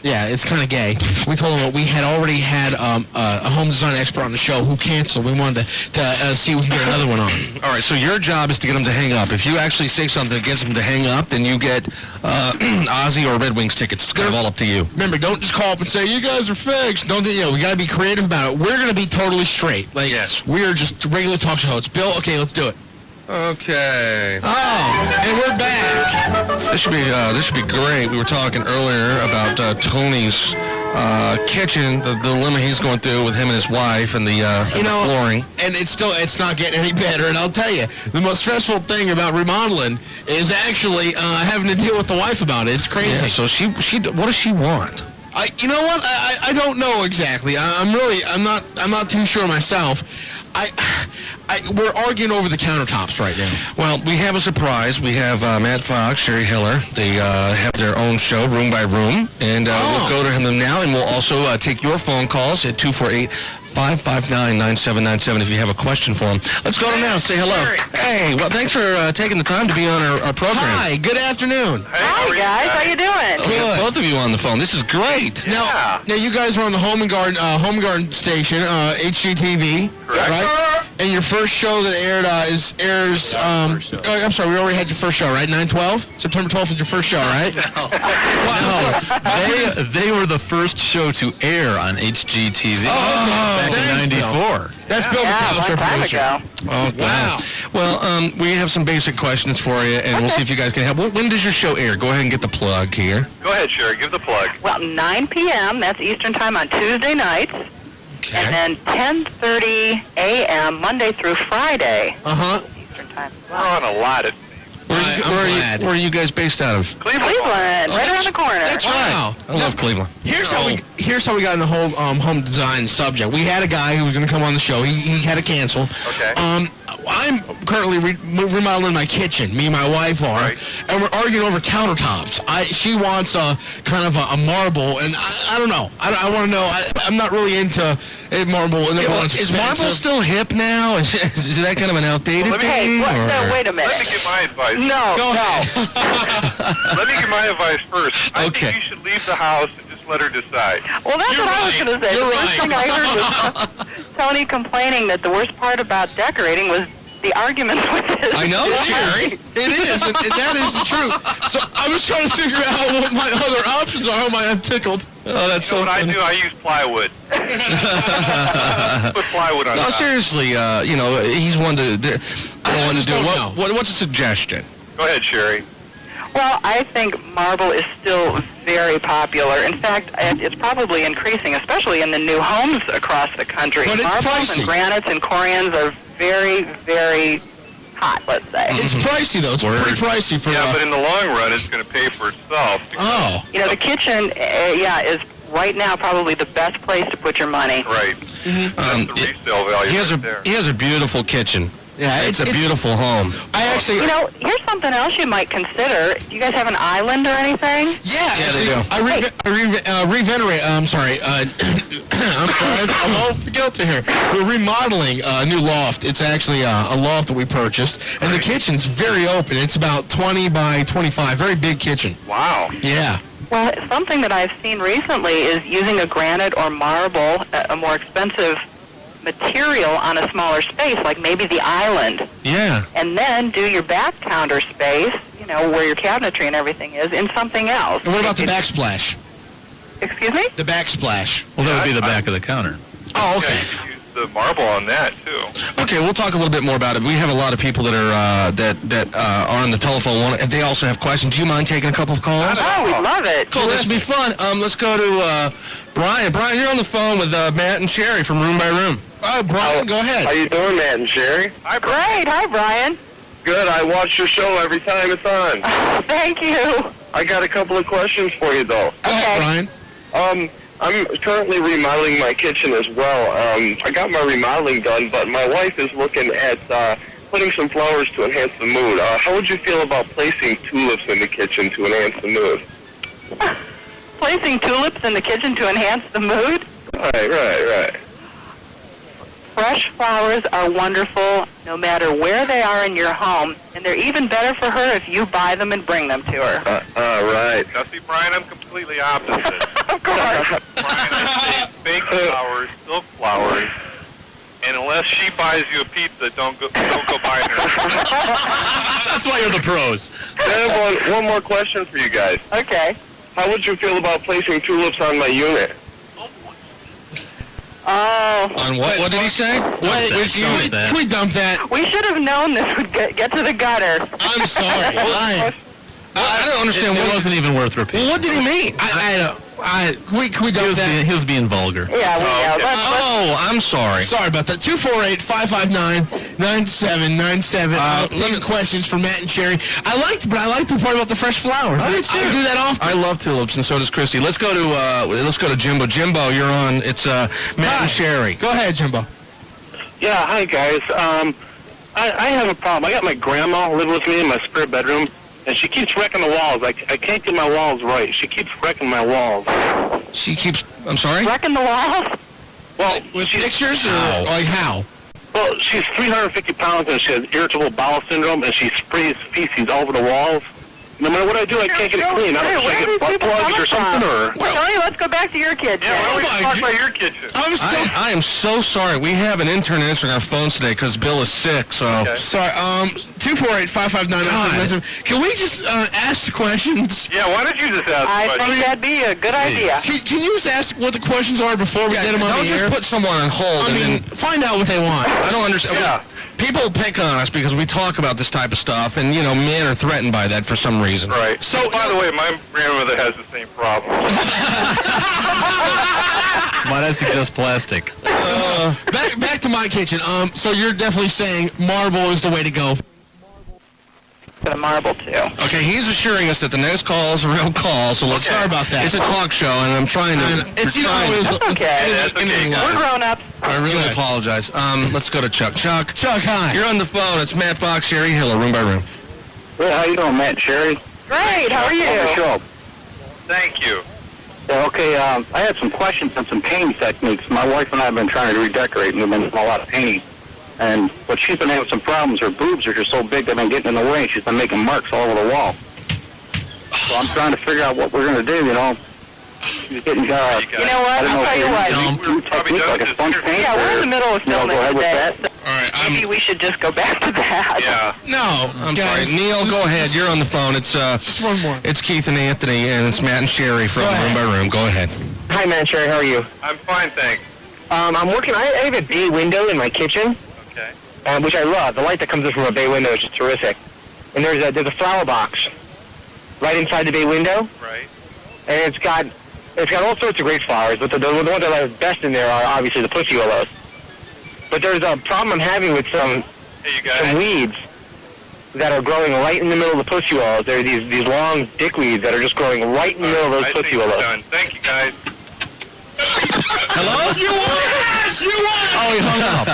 D: it's kind of gay. We told them that we had already had a home design expert on the show who canceled. We wanted to see if we can get another one on.
B: All right. So your job is to get them to hang up. If you actually say something that gets them to hang up, then you get Ozzy or Red Wings tickets. It's kind of all up to you.
D: Remember, don't just call up and say you guys are fakes. Don't we got to be creative about it. We're going to be totally straight.
B: Yes.
D: We are just regular talk show hosts. Bill, okay, let's do it.
B: Okay.
D: Oh, and we're back.
B: This should be great. We were talking earlier about Tony's kitchen, the dilemma he's going through with him and his wife, and the flooring.
D: And it's not getting any better. And I'll tell you, the most stressful thing about remodeling is actually having to deal with the wife about it. It's crazy.
B: Yeah, so she what does she want?
D: You know what? I don't know exactly. I'm not too sure myself. We're arguing over the countertops right now.
B: Well, we have a surprise. We have Matt Fox, Sheri Hiller. They have their own show, Room by Room, and we'll go to him now, and we'll also take your phone calls at 248-559-9797 if you have a question for him. Let's go to him now. Say hello. Hey, well, thanks for taking the time to be on our program.
D: Hi, good afternoon.
M: Hi, guys. How you doing?
B: Good. Both of you on the phone. This is great.
D: Now you guys are on the Home and Garden station, HGTV, right? And your first show that airs. I'm sorry, we already had your first show, right? 9/12, September 12th was your first show, right?
G: No, they were the first show to air on HGTV back in '94.
D: That's Bill McCall, our producer.
B: Oh, wow. Well, we have some basic questions for you, and we'll see if you guys can help. When does your show air? Go ahead and get the plug here.
F: Go ahead, Sheri. Give the plug.
M: Well, 9 p.m. That's Eastern Time on Tuesday nights.
B: Okay.
M: And then 10:30 a.m. Monday through Friday. Eastern Time.
F: We're on a lot of...
B: Where are you guys based out of?
M: Cleveland, right around the corner.
D: That's right.
B: I love Cleveland.
D: Here's how we got in the whole home design subject. We had a guy who was going to come on the show. He had to cancel.
F: Okay.
D: I'm currently remodeling my kitchen. Me and my wife are, and we're arguing over countertops. She wants a kind of a marble, and I don't know. I want to know. I'm not really into marble. And
B: Is marble still hip now? Is that kind of an outdated thing?
M: No, wait a minute.
F: Let me give my advice.
M: No.
F: Let me give my advice first. I
B: Okay.
F: think you should leave the house and just let her decide.
M: Well, that's what I was going to say.
D: You're
M: the first thing I heard was Tony complaining that the worst part about decorating was the arguments with this.
C: I know, Sheri. It is, and that is the truth. So I was trying to figure out what my other options are. How am I untickled? Oh, that's so
K: what
C: funny.
K: I do? I use plywood. Put plywood on
C: No,
K: top.
C: seriously, he's one to do. What's a suggestion?
K: Go ahead, Sheri.
M: Well, I think marble is still very popular. In fact, it's probably increasing, especially in the new homes across the country.
C: But it's
M: Marbles
C: pricey.
M: and granites and corians are very, very hot, let's say.
C: It's pricey, though. It's pretty pricey for...
K: Yeah, but in the long run, it's going to pay for itself.
C: Oh.
M: You know, the kitchen, is right now probably the best place to put your money.
K: Right. That's the resale value
C: He has a beautiful kitchen. Yeah, it's a beautiful home.
M: You know, here's something else you might consider. Do you guys have an island or anything?
C: Yeah, they do. I'm sorry. I'm all guilty here. We're remodeling a new loft. It's actually a loft that we purchased, and the kitchen's very open. It's about 20 by 25. Very big kitchen.
K: Wow.
C: Yeah.
M: Well, something that I've seen recently is using a granite or marble, a more expensive material on a smaller space, like maybe the island.
C: Yeah.
M: And then do your back counter space, where your cabinetry and everything is, in something else.
C: And what about the backsplash?
M: Excuse me?
C: The backsplash.
G: Well, that would be the back of the counter.
C: Oh, okay.
K: Yeah, you can use the marble on that, too.
C: Okay, we'll talk a little bit more about it. We have a lot of people that are are on the telephone, and they also have questions. Do you mind taking a couple of calls?
M: Oh, we love it.
C: Cool, this will be fun. Let's go to Brian. Brian, you're on the phone with Matt and Sheri from Room by Room. Brian, go ahead.
L: How you doing, Matt and Sheri?
K: Hi, Brian.
M: Great. Hi, Brian.
L: Good. I watch your show every time it's on.
M: Thank you.
L: I got a couple of questions for you, though.
C: Okay. Brian.
L: I'm currently remodeling my kitchen as well. I got my remodeling done, but my wife is looking at putting some flowers to enhance the mood. How would you feel about placing tulips in the kitchen to enhance the mood?
M: Placing tulips in the kitchen to enhance the mood?
L: Right.
M: Fresh flowers are wonderful no matter where they are in your home, and they're even better for her if you buy them and bring them to her.
L: Right.
K: Now, see, Brian, I'm completely opposite.
M: Of course.
K: Brian, I say fake flowers, silk flowers, and unless she buys you a pizza, don't go buying her.
G: That's why you're the pros.
L: I have one more question for you guys.
M: Okay.
L: How would you feel about placing tulips on my unit?
M: Oh.
C: On what? What did he say? Can we dump that?
M: We should have known this would get to the gutter.
C: I'm sorry. I don't understand.
G: It wasn't even worth repeating.
C: Well, what did he mean? Can we dump that?
G: He was being vulgar.
M: Yeah,
C: I'm sorry. Sorry about that. 248-559-9797. Let me questions for Matt and Sheri. I like the part about the fresh flowers. I do that often. I love tulips, and so does Christy. Let's go to Jimbo. Jimbo, you're on. It's Matt and Sheri. Go ahead, Jimbo.
L: Yeah, hi guys. I have a problem. I got my grandma living with me in my spare bedroom, and she keeps wrecking the walls. I can't get my walls right. She keeps wrecking my walls.
C: She keeps, I'm sorry?
M: Wrecking the walls?
L: Well,
C: with pictures or like how?
L: Well, she's 350 pounds and she has irritable bowel syndrome, and she sprays feces all over the walls. No matter what I do, I can't get it clean. I don't know if I get butt plugs or something, or...
M: Tony, let's go back to your kitchen.
K: Yeah, why don't we talk about your kitchen?
C: I am so sorry. We have an intern answering our phones today because Bill is sick. So sorry. 248-559-9797. Can we just ask the questions?
K: Yeah, why don't you just ask
M: I think that'd be a good idea.
C: Can you just ask what the questions are before we get them on the air? Don't just put someone on hold and then find out what they want. I don't understand.
K: Yeah.
C: People pick on us because we talk about this type of stuff, and, men are threatened by that for some reason.
K: Right. So, by the way, my grandmother has the same problem.
G: Might I suggest plastic?
C: Back to my kitchen. So you're definitely saying marble is the way to go.
M: For the marble, too.
C: Okay, he's assuring us that the next call is a real call, so let's sorry about that. It's a talk show, and I'm trying to...
M: That's okay. We're grown-ups.
C: I really apologize. Let's go to Chuck. Chuck, hi. You're on the phone. It's Matt Fox, Sheri Hiller, Room by Room.
L: Hey, how you doing, Matt and Sheri?
M: Great, how are you?
L: Show.
K: Thank you.
L: Yeah, okay, I had some questions on some painting techniques. My wife and I have been trying to redecorate, and we've been doing a lot of painting. But she's been having some problems. Her boobs are just so big they've been getting in the way, and she's been making marks all over the wall. So I'm trying to figure out what we're going to do, She's getting,
M: you know what? I'll tell you what.
L: Technique, like a sponge paint,
M: yeah, we're in the middle of filming
L: go ahead with
M: today.
L: that.
C: All right, I
M: Maybe we should just go back to that.
K: Yeah.
C: No, I'm sorry. Neil, go ahead. You're on the phone. It's
D: Just one more.
C: It's Keith and Anthony, and it's Matt and Sheri from Room by Room. Go ahead.
U: Hi, man, Sheri. How are you?
K: I'm fine, thanks.
U: I'm working. I have a bay window in my kitchen,
K: Okay.
U: which I love. The light that comes in from a bay window is just terrific. And there's a flower box right inside the bay window,
K: Right.
U: and it's got all sorts of great flowers. But the ones that I like best in there are obviously the pussy willows. But there's a problem I'm having with some weeds that are growing right in the middle of the pussy willows. There are these long dickweeds that are just growing right in the middle of those pussy willows.
K: Done. Thank you, guys.
C: Hello?
D: You won! Yes, you won!
C: Oh, he hung up.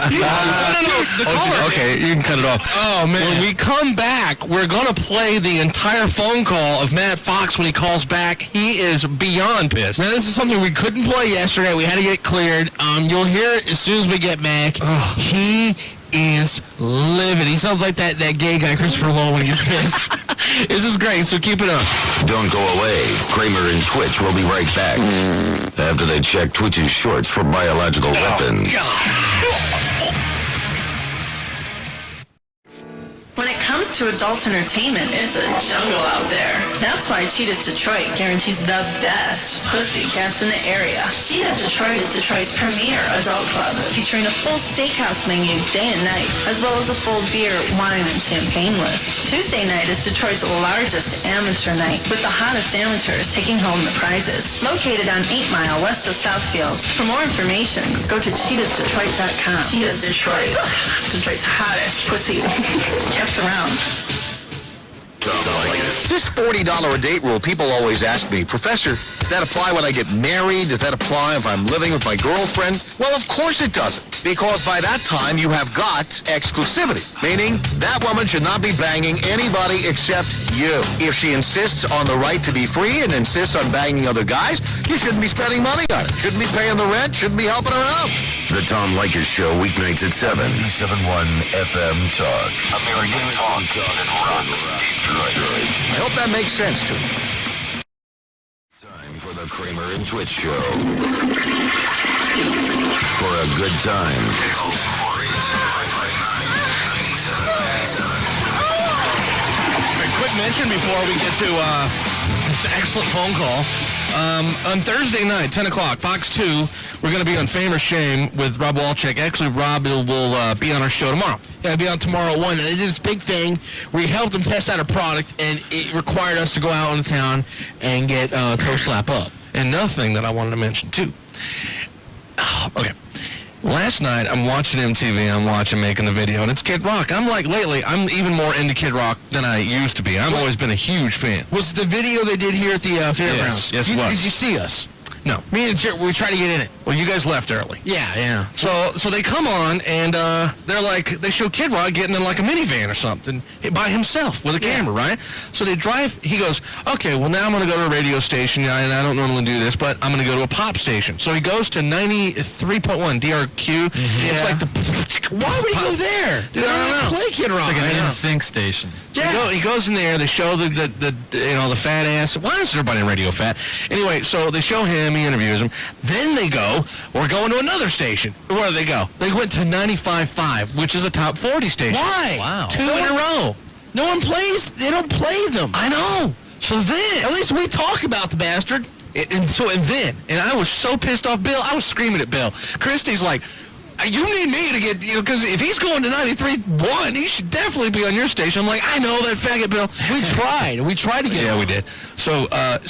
C: Okay, you can cut it off. Oh, man. When we come back, we're going to play the entire phone call of Matt Fox when he calls back. He is beyond pissed.
D: Now, this is something we couldn't play yesterday. We had to get cleared. You'll hear it as soon as we get back. He is livid. He sounds like that gay guy, Christopher Lowell, when he gets pissed.
C: This is great, so keep it up.
A: Don't go away. Kramer and Twitch will be right back after they check Twitch's shorts for biological weapons.
N: When it comes to adult entertainment, it's a jungle out there. That's why Cheetah's Detroit guarantees the best pussycats in the area. Cheetah's Detroit is Detroit's premier adult club, featuring a full steakhouse menu day and night, as well as a full beer, wine, and champagne list. Tuesday night is Detroit's largest amateur night, with the hottest amateurs taking home the prizes. Located on 8 Mile west of Southfield. For more information, go to cheetahsdetroit.com. Cheetah's Detroit. Detroit's hottest pussy kept around.
S: This $40 a date rule, people always ask me, Professor, does that apply when I get married? Does that apply if I'm living with my girlfriend? Well, of course it doesn't, because by that time you have got exclusivity, meaning that woman should not be banging anybody except you. If she insists on the right to be free and insists on banging other guys, you shouldn't be spending money on it. Shouldn't be paying the rent, shouldn't be helping her out.
A: The Tom Leykis Show, weeknights at 7. 97.1 FM Talk. American Talk that rocks Detroit.
S: I hope that makes sense to you.
A: Time for the Kramer and Twitch Show. For a good time.
C: A quick mention before we get to this excellent phone call. On Thursday night, 10 o'clock, Fox 2, we're going to be on Fame or Shame with Rob Walchek. Actually, Rob will be on our show tomorrow.
D: Yeah, I'll be on tomorrow at 1. And they did this big thing where we helped them test out a product, and it required us to go out on town and get Toe Slap Up.
C: And another thing that I wanted to mention, too. Okay. Last night, I'm watching MTV, I'm watching Making the Video, and it's Kid Rock. Lately, I'm even more into Kid Rock than I used to be. I've always been a huge fan.
D: Was the video they did here at the fairgrounds?
C: Yes, it was.
D: Did you see us?
C: No.
D: Me and Sheri, we tried to get in it.
C: Well, you guys left early.
D: Yeah.
C: So they come on, and they show Kid Rock getting in like a minivan or something by himself with a camera, right? So they drive, he goes, okay, well, now I'm going to go to a radio station, and I don't normally do this, but I'm going to go to a pop station. So he goes to 93.1 DRQ. It's like the...
D: Why would he go there?
C: Dude, I don't know.
D: Play Kid Rock.
G: It's like an NSYNC station.
C: Yeah. He goes in there, they show the fat ass. Why is everybody in radio fat? Anyway, so they show him, he interviews him. Then they go, we're going to another station. Where do they go? They went to 95.5, which is a top 40 station.
D: Why?
G: Wow.
C: 2 in a row.
D: No one plays. They don't play them.
C: I know. So then...
D: At least we talk about the bastard.
C: And I was so pissed off Bill. I was screaming at Bill. Christy's like, you need me to get, because if he's going to 93.1, he should definitely be on your station. I'm like, I know that faggot, Bill.
D: We tried to get him.
C: Yeah, we did. So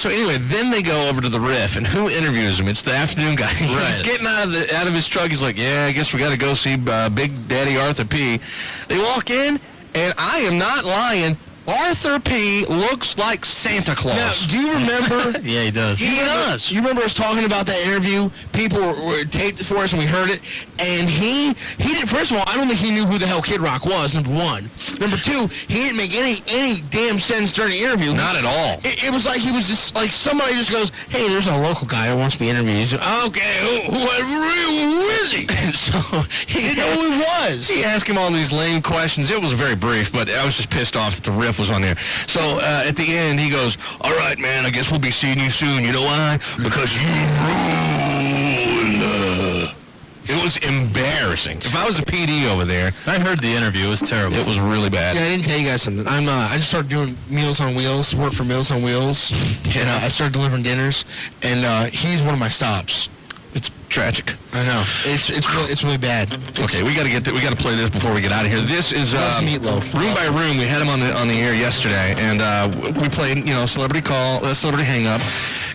C: anyway, then they go over to the riff, and who interviews him? It's the afternoon guy.
G: Right.
C: He's getting out of his truck. He's like, yeah, I guess we got to go see Big Daddy Arthur P. They walk in, and I am not lying. Arthur P. looks like Santa Claus.
D: Now, do you remember?
G: Yeah, he does.
D: He does. You remember us talking about that interview? People were taped it for us, and we heard it. And he didn't. First of all, I don't think he knew who the hell Kid Rock was. Number one. Number two, he didn't make any damn sense during the interview.
C: Not at all.
D: It was like he was just like somebody just goes, "Hey, there's a local guy who wants to be interviewed." He's like, okay, who is he? And so he didn't know who he was.
C: He asked him all these lame questions. It was very brief, but I was just pissed off that the riff was on there. So at the end, he goes, all right, man, I guess we'll be seeing you soon. You know why? Because you rule. It
B: was embarrassing. If I was a PD over there,
G: I heard the interview. It was terrible.
B: It was really bad.
D: Yeah, I didn't tell you guys something. I just started doing Meals on Wheels, work for Meals on Wheels, and I started delivering dinners, and he's one of my stops.
B: It's tragic.
D: I know. It's really bad.
B: Okay, we got to play this before we get out of here. This is
D: Meatloaf.
B: Room by Room. We had him on the air yesterday, and we played celebrity hang-up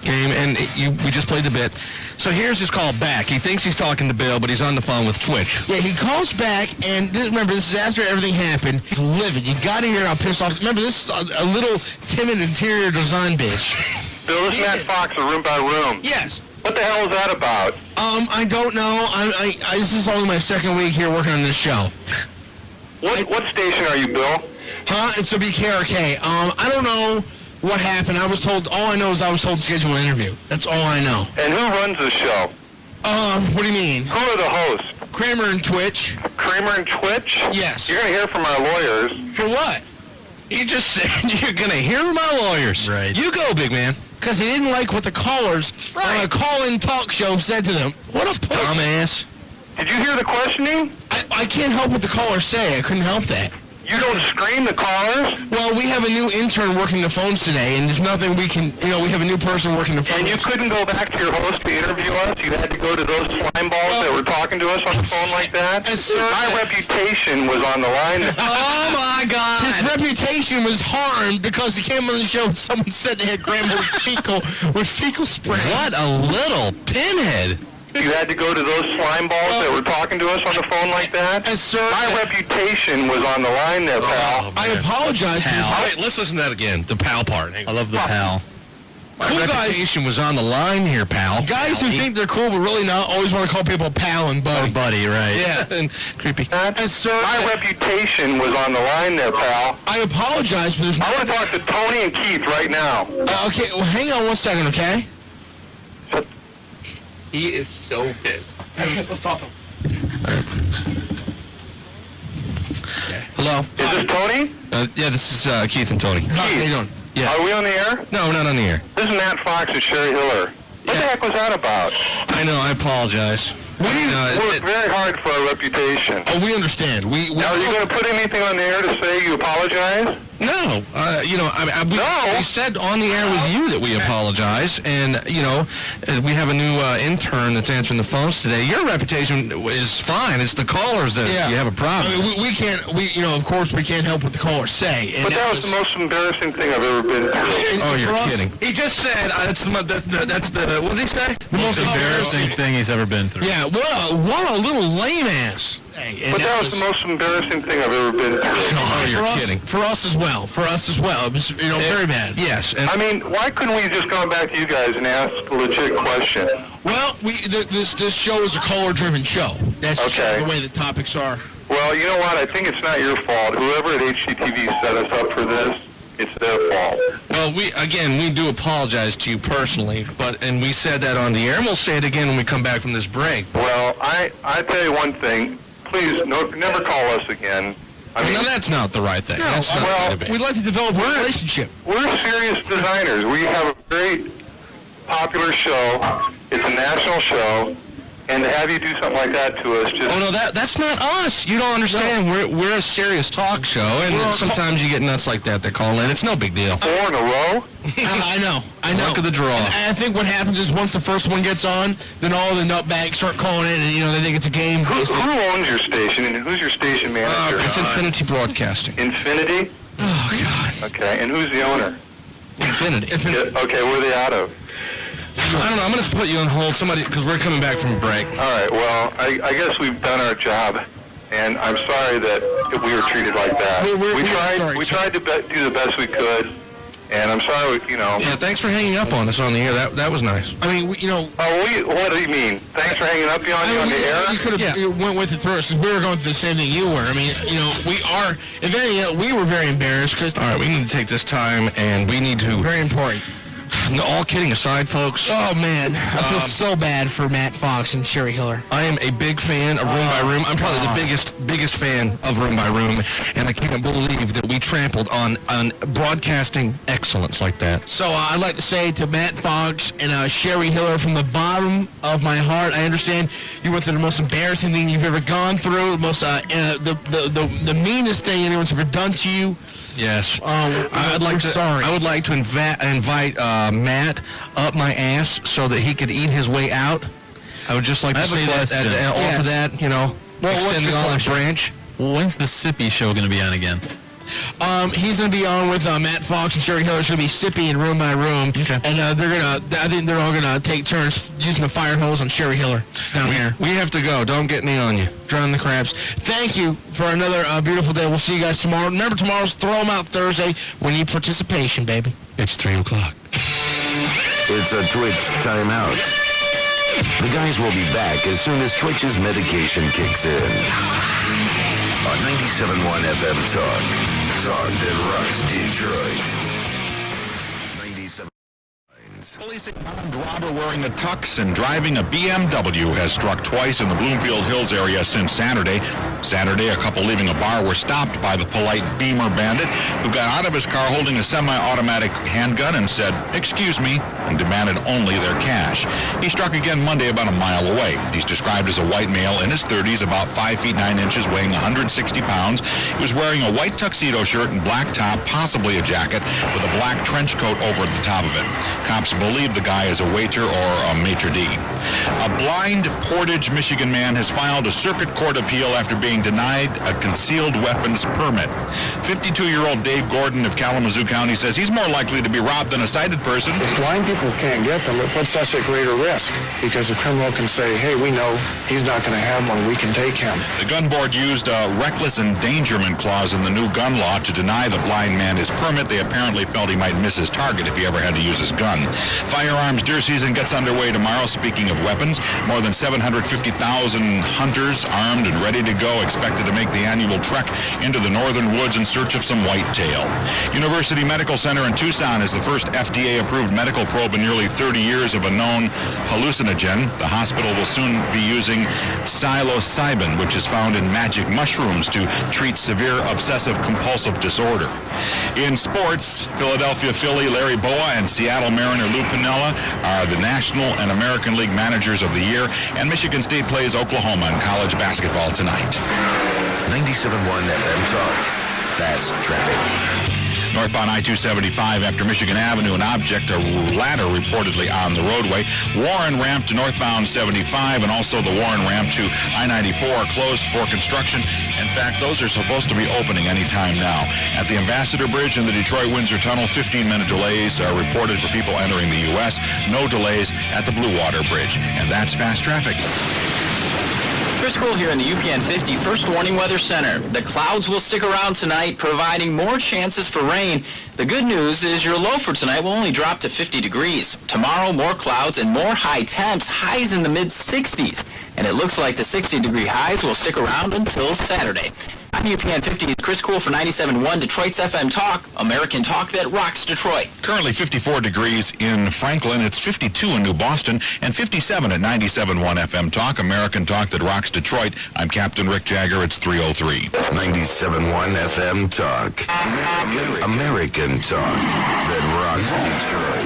B: game, and we just played the bit. So here's his call back. He thinks he's talking to Bill, but he's on the phone with Twitch.
D: Yeah, he calls back, and remember, this is after everything happened. He's livid. You got to hear how pissed off. Remember, this is a little timid interior design bitch.
F: Bill, this is Matt Fox of Room by Room.
D: Yes.
F: What the hell is that about?
D: I don't know. This is only my second week here working on this show.
F: What station are you, Bill?
D: Huh? It's WKRK. I don't know what happened. All I know is I was told to schedule an interview. That's all I know.
F: And who runs the show?
D: What do you mean?
F: Who are the hosts?
D: Kramer and Twitch.
F: Kramer and Twitch?
D: Yes.
F: You're going to hear from our lawyers.
D: For what?
B: You just said you're going to hear from our lawyers.
G: Right.
B: You go, big man.
D: Because he didn't like what the callers on a call-in talk show said to them. What a dumbass.
F: Did you hear the questioning?
D: I can't help what the callers say. I couldn't help that.
F: You don't screen the callers?
D: Well, we have a new intern working the phones today, and there's nothing we can, we have a new person working the phones.
F: And you couldn't go back to your host to interview us? You had to go to those slime balls that were talking to us on the phone like that? My reputation was on the line.
D: Oh, my God. His reputation was harmed because he came on the show and someone said they had Grandma with fecal spray.
B: What a little pinhead.
F: You had to go to those slime balls that were talking to us on the phone like that?
D: Sir,
F: my reputation was on the line there, pal.
D: I apologize.
B: Wait, let's listen to that again. The pal part.
G: I love the pal.
B: My reputation was on the line here, pal.
D: Guys who think they're cool but really not always want to call people pal and buddy.
G: Oh, buddy, right.
B: Yeah, and creepy.
D: And sir,
F: my reputation was on the line there, pal.
D: I apologize, but
F: I want to talk to Tony and Keith right now.
D: Okay, well, hang on 1 second, okay?
O: He is so pissed.
D: Let's talk to him.
B: Hello?
F: Is this Tony?
B: Yeah, this is Keith and Tony.
D: How you doing?
B: Yeah.
F: Are we on the air?
B: No, we're not on the air.
F: This is Matt Fox and Sheri Hiller. What the heck was that about?
B: I know, I apologize.
F: We worked very hard for our reputation.
D: Oh, we understand.
F: Now, are you going to put anything on the air to say you apologize?
B: No. We said on the air with you that we apologize, and, we have a new intern that's answering the phones today. Your reputation is fine. It's the callers that you have a problem.
D: I mean, we can't, of course, we can't help what the callers say.
F: But that was the most embarrassing thing I've ever been through.
B: Oh, you're kidding. He just said, that's the, what did he say?
G: The most embarrassing thing he's ever been through.
D: Yeah, what a little lame ass.
F: But that was the most embarrassing thing I've ever been through.
B: Oh, you're kidding.
D: For us as well. It was, very bad.
B: Yes. And
F: I mean, why couldn't we just go back to you guys and ask a legit question?
D: Well, this show is a caller-driven show. That's just the way the topics are.
F: Well, you know what? I think it's not your fault. Whoever at HGTV set us up for this, it's their fault.
B: Well, we do apologize to you personally, and we said that on the air, and we'll say it again when we come back from this break.
F: Well, I tell you one thing. Please, never call us again.
B: No, that's not the right thing.
D: No,
B: that's not
D: we'd like to develop a relationship.
F: We're serious designers. We have a very popular show. It's a national show. And to have you do something like that to us just...
B: Oh, no, that's not us. You don't understand. No. We're a serious talk show, and sometimes you get nuts like that call in. It's no big deal.
F: 4 in a row?
D: I know.
B: Luck of the draw.
D: And I think what happens is once the first one gets on, then all the nutbags start calling in, and, they think it's a game.
F: Who owns your station, and who's your station manager?
B: It's Infinity Broadcasting.
F: Infinity?
B: Oh, God.
F: Okay, and who's the owner?
B: Infinity.
F: Okay, where are they out of?
B: I don't know. I'm going to put you on hold, because we're coming back from a break.
F: All right. Well, I guess we've done our job, and I'm sorry that we were treated like that. We tried to do the best we could, and I'm sorry.
B: Yeah. Thanks for hanging up on us on the air. That was nice.
D: I mean,
F: what do you mean? Thanks for hanging up on you on the air.
D: You could have went with it through us. We were going through the same thing you were. I mean, we are. If anything, we were very embarrassed because.
B: All right. We need to take this time, and we need to.
D: Very important.
C: All kidding aside, folks.
D: Oh, man. I feel so bad for Matt Fox and Sheri Hiller.
C: I am a big fan of Room by Room. I'm probably the biggest fan of Room by Room, and I can't believe that we trampled on broadcasting excellence like that.
D: So I'd like to say to Matt Fox and Sheri Hiller, from the bottom of my heart, I understand you went through the most embarrassing thing you've ever gone through, the most the meanest thing anyone's ever done to you.
C: Yes. I would like to invite Matt up my ass so that he could eat his way out. I would just like to say that, offer that, extend the olive branch.
G: When's the Sippy show going to be on again?
D: He's going to be on with Matt Fox and Sheri Hiller. It's going to be Sippy and Room by Room. Okay. And I think they're all going to take turns using the fire hose on Sheri Hiller down here.
C: We have to go. Don't get me on you.
D: Drown the crabs. Thank you for another beautiful day. We'll see you guys tomorrow. Remember, tomorrow's Throw 'em Out Thursday. We need participation, baby.
C: It's 3 o'clock.
A: It's a Twitch timeout. The guys will be back as soon as Twitch's medication kicks in. On 97.1 FM Talk. Talk that rocks Detroit. 97.
I: Police say an armed robber wearing a tux and driving a BMW has struck twice in the Bloomfield Hills area since Saturday. A couple leaving a bar were stopped by the polite Beamer bandit, who got out of his car holding a semi-automatic handgun and said, "Excuse me," and demanded only their cash. He struck again Monday about a mile away. He's described as a white male in his 30s, about 5 feet 9 inches, weighing 160 pounds. He was wearing a white tuxedo shirt and black top, possibly a jacket, with a black trench coat over the top of it. Cops believe the guy is a waiter or a maitre d'. A blind Portage, Michigan man has filed a circuit court appeal after being denied a concealed weapons permit. 52-year-old Dave Gordon of Kalamazoo County says he's more likely to be robbed than a sighted person.
P: If blind people can't get them, it puts us at greater risk because the criminal can say, hey, we know he's not going to have one, we can take him.
I: The gun board used a reckless endangerment clause in the new gun law to deny the blind man his permit. They apparently felt he might miss his target if he ever had to use his gun. Firearms deer season gets underway tomorrow. Speaking of weapons, more than 750,000 hunters armed and ready to go expected to make the annual trek into the northern woods in search of some whitetail. University Medical Center in Tucson is the first FDA-approved medical probe in nearly 30 years of a known hallucinogen. The hospital will soon be using psilocybin, which is found in magic mushrooms, to treat severe obsessive-compulsive disorder. In sports, Philadelphia Philly Larry Boa and Seattle Mariner Lou Piniella are the National and American League Managers of the Year, and Michigan State plays Oklahoma in college basketball tonight.
A: 97.1 FM Talk. Fast traffic.
I: Northbound I-275 after Michigan Avenue, an object, a ladder reportedly on the roadway. Warren ramp to northbound 75 and also the Warren ramp to I-94 are closed for construction. In fact, those are supposed to be opening any time now. At the Ambassador Bridge and the Detroit-Windsor Tunnel, 15-minute delays are reported for people entering the U.S. No delays at the Blue Water Bridge. And that's fast traffic.
J: Chris Cole here in the UPN 50 First Warning Weather Center. The clouds will stick around tonight, providing more chances for rain. The good news is your low for tonight will only drop to 50 degrees. Tomorrow, more clouds and more high temps, highs in the mid-60s. And it looks like the 60-degree highs will stick around until Saturday. I'm UPN 50's Chris Cool for 97.1 Detroit's FM Talk, American talk that rocks Detroit.
I: Currently 54 degrees in Franklin. It's 52 in New Boston and 57 at 97.1 FM Talk, American talk that rocks Detroit. I'm Captain Rick Jagger. It's 3:03.
A: 97.1 FM Talk. American talk that rocks Detroit.